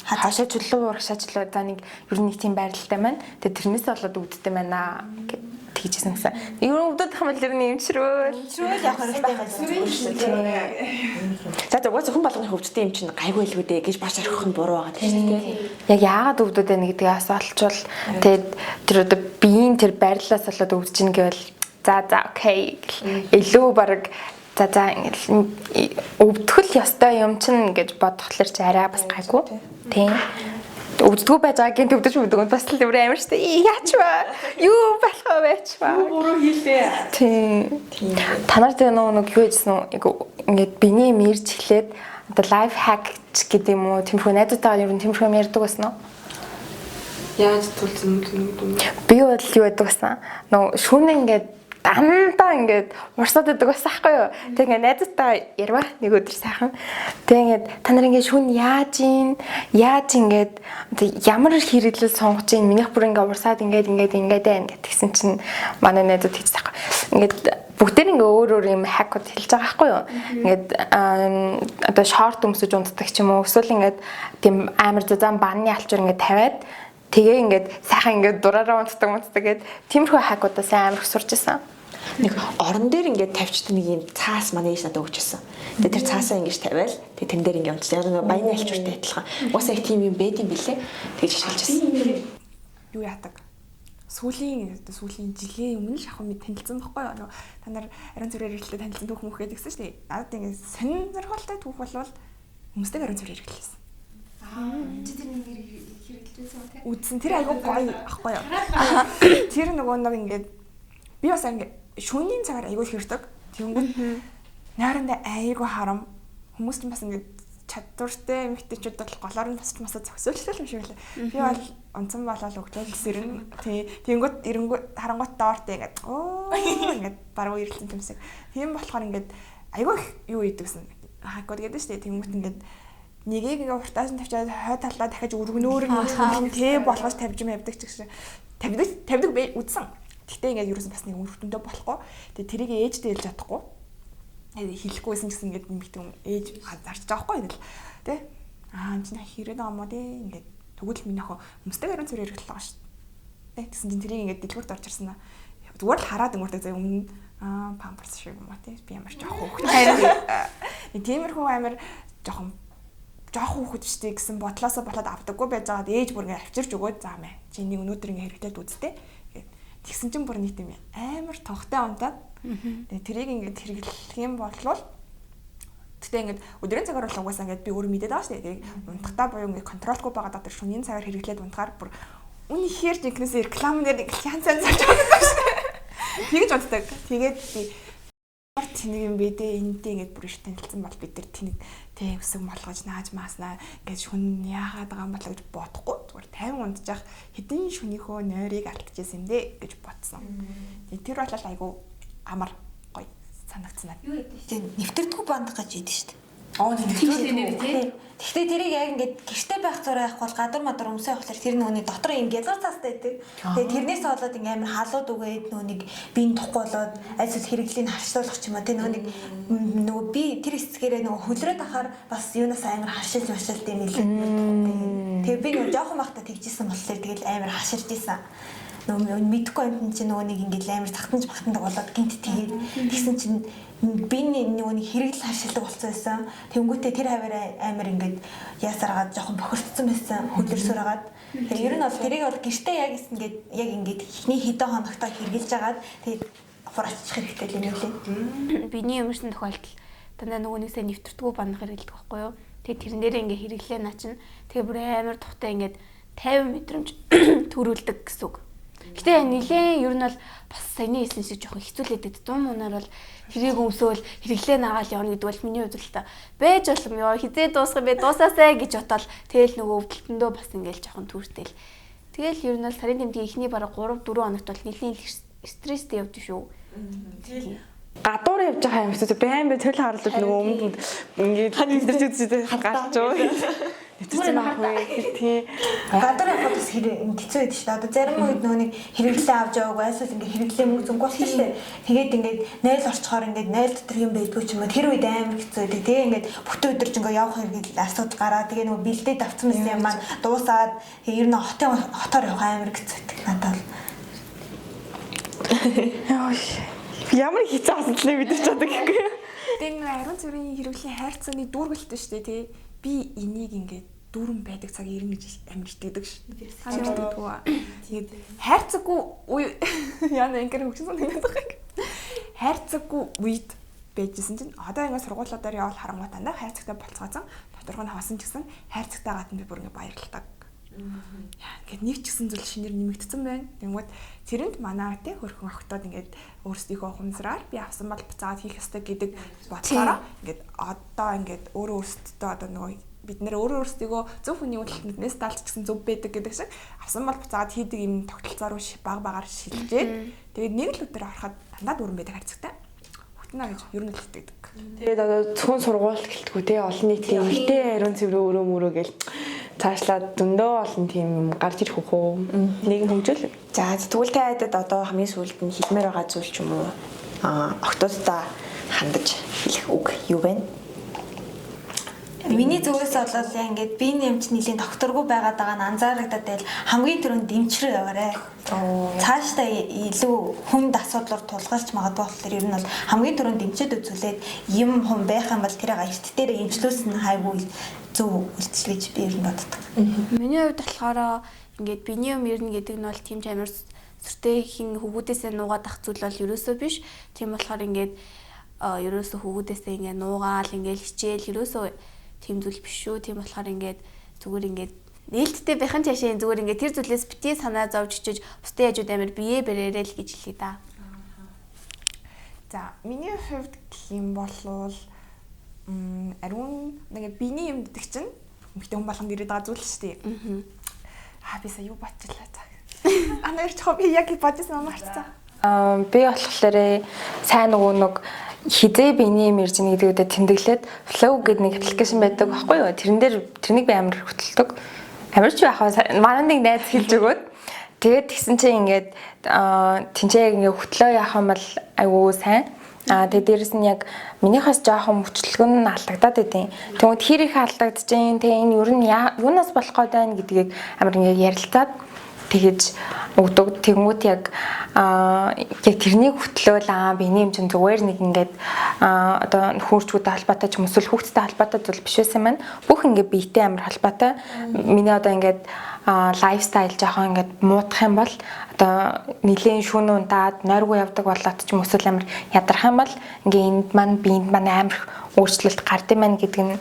хашаа чөлөө урагшаа чөлөө за нэг ер нь нэг тийм байралтай маань. Тэгээ тэрнээс болоод өвддөг байна тэгжсэн гэсэн. Ер нь өвдөд хамт ер нь эмчрүүл
явах хэрэгтэй байна.
За угаасаа хүн болгоны хөвчтэй юм чинь гайгүй л үү дээ гэж баш орхих нь буруу байгаа тийм тий.
Яг яагаад өвдөд байна гэдгээс олчвол тэгээд тэр одоо биеийн тэр байрлалаас болоод өвдөж ийн гэвэл за окей илүү баг за өвдөх л ёстой юм чинь гэж бодхолэр чи арай бас гайгүй тийм. Өвддгүү байж байгаагийн төвдөж мөдөг бас л өөр амар штэ яач ба юу болох вэ ч ба
Буруу хийлээ.
тийм та нар тэр нэг юу хийсэн үү ингээд биний мэрж эхлээд одоо лайф хак гэдэг юм уу тиймэрхүү найзуудтайгаа ер нь тиймэрхүү юм ярьдаг байсан уу?
Яаж тулсан юм бэ?
Би бол юу байдаг гэсэн нөгөө шүүн ингээд дандаа ингээд урсаад байдаг байсан байхгүй юу. Тэг ингээд найзтай ярва нэг өдөр сайхан. Тэг ингээд та нар ингээд шүүн яаж ингээд ямар хэрэглэл сонгож ийн минийх бүр ингээд урсаад ингээд байна гэтгсэн чинь манай найзууд хийчихсэн байхгүй. Ингээд бүгдээр ингээ өөр юм хакуд хэлж байгаа байхгүй юу. Ингээд одоо шорт өмсөж унтдаг ч юм уу. Эсвэл ингээд тийм амар зузаан банны алчуур ингээд тавиад тэгээ ингээд сайхан ингээд дураараа унтдаг гэд тиймэрхүү хакуудаас амар их сурч ирсэн.
Нэг орон дээр ингээд тавьчдаг нэг юм цаас манай ээж надад өгч ирсэн. Тэгээ тэр цаасаа ингэж тавиал тэгээ тэн дээр ингээд унтдаг. Яг баяны алчууртай адилхан. Уусаа их тийм юм байд юм бэлээ. Тэгж хэлж ирсэн.
Юу яадаг? Сүүлийн жилийн өмнө л ахын мэд танилцсан байхгүй юу? Та нар ариун цэврээр ирэхлээр танилцсан түүх мөх гэдэг гэсэн шүү дээ. Надад ингээд сонирхолтой түүх болвол хүмүүстэй ариун цэврээр ирэхлээс.
чи тэр нэг хэрэглэжсэн үү те?
Үдсэн тэр айгүй гоё ахгүй юу? Тэр нөгөө нэг ингээд би бас ингээд шөнийн цагаар айгүй хэрдэг. Тэнгүүд найрандаа айгүй харам хүмүүс ч бас ингээд чадвартай эмэгтэйчүүд бол голоор нь босч масаа зөксөөлтэй юм шиг байлаа. Би бол онцон болоод өглөө сэрэн тэнгүүд эрэнгүүд харангуут доортой ингээд ингээд баруун ирэлтэн юмсаг. Тийм болохоор ингээд айгүй юу ийдэгсэн. Хакод гэдэг шүү дээ. Тэнгүүд ингээд нэгийг ингээ уртаас нь тавьчаад хой талаа дахиж өргөнөөр нь тэ болгож тавьж явдаг ч гэсэн тавьдаг үдсэн. Гэтэ ингээ ерөөсөн бас нэг өргөндөө болохгүй. Тэгээ тэрийг ээжтэй хэлж чадахгүй. Хэлэхгүйсэн гэсэн ингээ нэмэгдэн ээж зарч байгаа байхгүй тэгэл. Тэ? Чи хэрэг байгаа мó тэ ингээ тэгвэл миний охин өмсдөг ариун цэвэр хэрэглэх байгаа шүү. Тэ? Тэгсэн чинь тэрийг ингээ дэлгүүрт орж ирсэн аа. Зүгээр л хараад өнгөрдөг заа өмнө памперс шиг юм аа тэ. Би ямар ч жоох хөөхтэй. Харин тиймэрхүү амар жоохон хүүхэд штэ гэсэн бодлоосоо болоод авдаггүй байж байгаад ээж бүр ингээ авчирч өгөөд заамаа. Чи нэг өнөөдөр ингээ хэрэглээд үзтээ. Тэгсэн чинь бүр нийт юм амар тогтой унтаад. Тэгээ тэрийг ингээ хэрэглэх юм болвол тэгтээ ингээ өдрийн цагаар угаасаа ингээ би өөрөө мэдээд байгаа штэ. Тэгээ унтахтаа буюу ингээ контролгүй байгаа дотор шөнийн цагаар хэрэглээд унтахаар бүр үнэхээр жинхэнэс реклам дээр янз янз болж байгаа шүү. Тэгэж боддог. Тэгээд би тэнэг юм бэ дээ энэтэй ингэж бүр их танилцсан бол бид нар тэнэг тэг өсөг молгож нааж мааснаа гэж хүн яагаад байгаа юм бол гэж бодохгүй зүгээр 50 унтжах хэдэн шөнийхөө нойрыг алдчихсан юм дээ гэж бодсон. Тэгээд тэр бол айгу амар гоё санагдсан.
Юу гэдэг чинь нэвтэрдэггүй бандах гэж идэв шүү дээ.
Тэгтээ
тэрийг яг ингээд гэрте байх зураг явах бол гадар мадар өмсөө явахлаар тэр нүуний дотор юм гязгар цаастай байдаг. Тэгээ тэрнээс болоод ингээд амар халууд үгээд нүунийг биеийн тухгүй болоод альс хэрэглийг харшуулах ч юм уу. Тэ нөгөө би тэр хэсгээрээ нөгөө хөлрөөд ахаар бас юунаас амар харшилж машилт юм билээ. Тэгээ би нөгөө жоохон байхдаа тэгжсэн болохоор тэгэл амар хаширж исэн. Нөгөө мэдхгүй юм чинь нөгөө нэг ингээд амар захтанж багтандаг болоод гинт тэгээд тэгсэн чинь биений нөгөө хэрэглэл харшилдаг болсон байсан. Тэнгүүтээ тэр хаваараа амар ингээд яасараад жоохон бохирдсон байсан. Хөлөрсөөр хагаад. Тэгээ ер нь бол тэрийг бол гэртээ яг ингээд ихний хэдэн хоногтой хэрэгжилж агаад тэгээд хураачих хэрэгтэй юм лээ.
Биений өмөрсөн тохиолдол дандаа нөгөө нэг сая нэвтэрдэггүй бандах хэрэгэлдэг байхгүй юу? Тэгээд тэрэн дээрээ ингээд хэрэглээ наа чинь тэгээ бүр амар тухтай ингээд 50 мэдрэмж төрүүлдэг гэсэн үг. Гэтэ нилээн ер нь бол бас саяны хэлсэн шиг жоохон хэцүүлээд дум унаар бол хэрэг өмсөөл хэрэглээ нагаал явна гэдэг бол миний хувьд л та байж болом ёо хизээ дуусах юм бэ дуусаасаа гэж бодоод тэгэл нөгөө өвдөлтөндөө бас ингээл жоохон түүртэл. Тэгэл ер нь бол сарын тэмдгийн эхний бараг 3-4 хоногт бол нилээн стресстэй явдаг шүү.
Гадуур явж байгаа юм шиг байн бай төрөл харалт нөгөө өмнөд ингээд нэвтэрч гарч байгаа. Нэвтэрч байгаа тий.
Гадуур явахад бас хэцүү байдаг шүү дээ. Одоо зарим үед нөгөө нэг хэрэглээ авч яваагүй айсаас ингээд хэрэглээ мөнгө зөнгө болчих шүү дээ. Тэгээд ингээд 0 орчхоор ингээд 0 дотор юм байдгүй ч юм уу. Тэр үед амар хэцүү байдаг. Тэгээ ингээд бүтэн өдөрж ингээд явах хэрэгэл асуудал гараад тэгээ нөгөө бэлдээд авсан мэс юм маань дуусаад ер нь хотоор явах амар хэцүү байдаг надад.
Ямар хэцүү асуудал мэдэрч чаддаг гэхгүй.
Тэгээд нэг ариун цэврийн хэрэглэлийн хайрцагны дүүргэлтэй шүү дээ тий. Би энийг ингээд дүүрэн байдаг цаг ирнэ гэж амар итгэдэг шүү. Тэгээд хайрцаггүй яна ингээд хөгжсөн санагдаад байгаа. Хайрцаггүй үед байжсэн чинь одоо ингээд сургуулиудаар явал харангуйтаа хайрцагтай болцгоосон. Доторх нь хоосон ч гэсэн хайрцагтай гатын би бүр ингээд баярлалаа. Яа ингээд нэг ч гэсэн зүйл шинээр нэмэгдсэн байна. Тэгмээд тэрэнд манай те хөрхөн охтоод ингээд өөрсдийнхөө хумсраар би авсан бол буцаад хийх ёстой гэдэг бодлороо ингээд одоо ингээд өөрөө өөрсдөө одоо нөгөө бид нэр өөрөө өөрсдийгөө зөв хүний үйлдэлтнээс далж гисэн зөв байдаг гэдэг шиг авсан бол буцаад хийдэг юм тогтолцоо руу баг багаар шилжээд тэгээд нэг л өдөр харахад дандаа дүүрэн байдаг харцагтай. Хөтнө гэж ер нь л итгэдэг.
Тэгээд одоо зөвхөн сургуульд гэлтгүү те олон нийтийн эмэгтэй ариун цэврээ өрөө мөрөө гэл цаашлаад зөндөө олон тийм юм гарч ирэх үү? Нийгэм хөгжүүл.
За тэгвэл та айдад одоо хамгийн сүүлд нь хэлмээр байгаа зүйл ч юм уу? Октоодтай хандаж хэлэх үг юу вэ?
Миний зүгээс болоод яа ингээд биений эмч нэлийн докторгүй байгаад байгаа нь анзаарагдаад байл хамгийн түрүүнд эмчрүү яваарэ. Цаашдаа илүү хүнд асуудлаар тулгарч магадгүй болохоор ер нь бол хамгийн түрүүнд эмчэд үзүүлээд юм хүн байх юм бол тэрийг эрт дээр эмчлүүлсэн хайгуул зөв үйлчлэл гэж би ер нь боддог.
Миний хувьд болохоор ингээд биений юм ирнэ гэдэг нь бол тийм ч амар сүртэй хин хөвгүүдээсээ нуугаад ах зүйл бол ерөөсөө биш. Тийм болохоор ингээд ерөөсөө хөвгүүдээсээ ингээд нуугаал ингээд хичээл ерөөсөө тийм зүйл биш шүү. Тийм болохоор ингээд зүгээр ингээд нээлттэй байхын чашаа зүгээр ингээд тэр зүйлээс битгий санаа зовж чиж бусдын хажууд амар бие бэрээрэл гэж хэлээ да.
За миний хувьд гэх юм болвол ариун нэг биений юм гэдэг чинь эмэгтэй хүн болгонд ирээд байгаа зүйл шүү дээ. Би сая юу батчлаа цаа. Анаар ч би яг бодсон юм харцаа.
Би болохоор сайн нэг хизээ биений юм ирж байгаа гэдэгт тэмдэглээд flow гэдэг нэг аппликейшн байдаг байхгүй юу? Тэрнийг би амар хөтэлдэг. Амарч байхаа манай нэг найз хэлж өгөөд тэгээд тэгсэн чинь ингээд тэнцээ ингээд хөтлөө яах юм бол айгүй сайн. Тэгээд дээрэс нь яг минийхээс жоохон мөчлөг нь алдагдаад байдیں۔ Тэгмэд хэр их алдагдчихээн тэг энэ ер нь юунаас болох гээд байна гэдгийг амар ингээд ярилцаад тэгэж өгдөг. Тэгмүүд яг тэрнийг хөтлөөл биений юм чинь зүгээр нэг ингээд одоо нөхөрчгүүдтэй холбоотой ч эсвэл хүүхдтэй холбоотой зүйл биш байсан маань бүх ингээд биетэй амар холбоотой. Миний одоо ингээд лайфстайл жоохон ингээд муудах юм бол одоо нэлийн шүүн унтаад нойргүй явдаг болоод ч юм эсвэл амар ядарх юм бол ингээд энд маань биенд маань амар өөрчлөлт гардыг маань гэдэг нь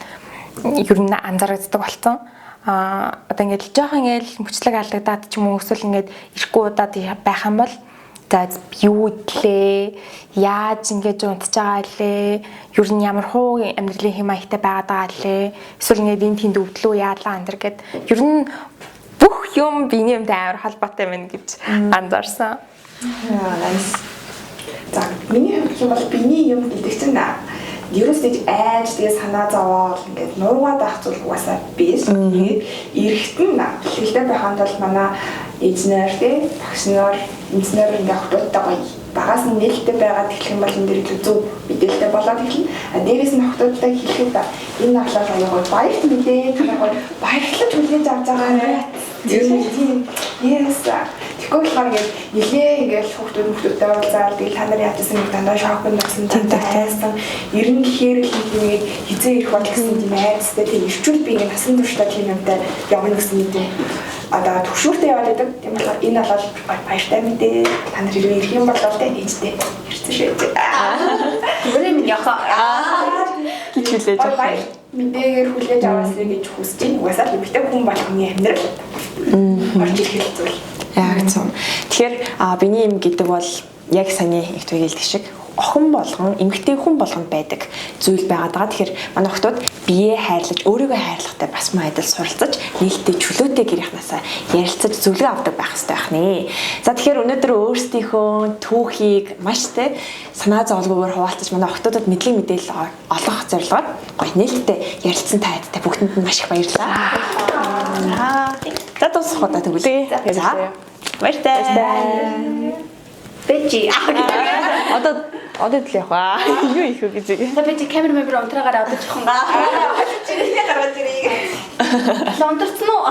ер нь анзаарэгддэг болсон.
одоо ингээд жоохон ингээд мөчлөг алдагдаад ч юм уу эсвэл ингээд ирэхгүй удаад байх юм бол за юу идлээ, яаж ингэж унтж байгаа лээ, ер нь ямар хуу амьдралын хэм маягтай байгаад байгаа лээ, эсвэл ингээд энэ тэнд өвдлөө яалаа андэр гэд ер нь бүх юм биений юмтай амар холбоотой байна гэж анзаарсан.
Nice. За миний хувьд бол биений юм гэдэг чинь ерөөс нэг айж тэгээ санаа зовоол ингээд нургаад байх зүйл угаасаа биш. Тэгээд эрэхтэн хэлтэй байханд бол манай эзнэр тий багшнаар эзнэр ингээд хотуудтай гоё багаас нь нээлттэй байгаад эхлэх юм бол энэ дэр зөв мэдээлэлтэй болоод эхэлнэ. Дээрээс нь хотуудтай хэлэхэд энэ ахлаар аягаа баярт мэдээ танаа гоё баярлаж хүлээж авч байгаа нэ. Yes. Тэгвэл ингээд нилээ ингээд хүүхдүүдтэй уулзаад тэгэл та нар яажсан нэг дандаа шокнд болсон тантай хайсан. Ер нь гэхээр л ингээд хизээ ирэх бол гэсэн тийм айцтай тийм ирчүүл би ингээд насан туршдаа тийм юмтай явна гэсэн юм. Одоо төвшүүртэй яваад байдаг. Тийм болохоор энэ бол баяртай мэдээ. Та нар хэрвээ ирэх юм бол тэ ээжтэй ирсэн шээ.
Өөрөө минь яхаа.
гэж хүлээж авах. Мэдээгээр хүлээж аваасаа гэж хүсэж байна. Угаасаа л битээ хүн болгоны амьдрал орж ирэх зүйл.
Яг зөв. Тэгэхээр биений юм гэдэг бол яг саний их түгэлдэг шиг охин болгон эмэгтэй хүн болгонд байдаг зүйл байгаад байгаа. Тэгэхээр манай охтууд биеэ хайрлаж өөрийгөө хайрлахтай бас майдал суралцаж нээлттэй чөлөөтэй гэрийнхнаасаа ярилцаж зөвлөгөө авдаг байх хэрэгтэй байх нэ. За тэгэхээр өнөөдөр өөрсдийнхөө түүхийг маш тэ санаа зовлгүйгээр хуваалцаж манай охтуудад мэдлэг мэдээлэл олох зорилгоор гоё нээлттэй ярилцсан тайдтай бүгдэнд нь маш их баярлалаа. За дуусах удаа тэгвэл. За. Баяртай.
Бэжи.
Одоо л яваа. Юу их вэ гэж.
Та бэжи камер мэмбер унтраагаар аваад жоохон.
Чиний гараад ирээ.
Унтарсан уу?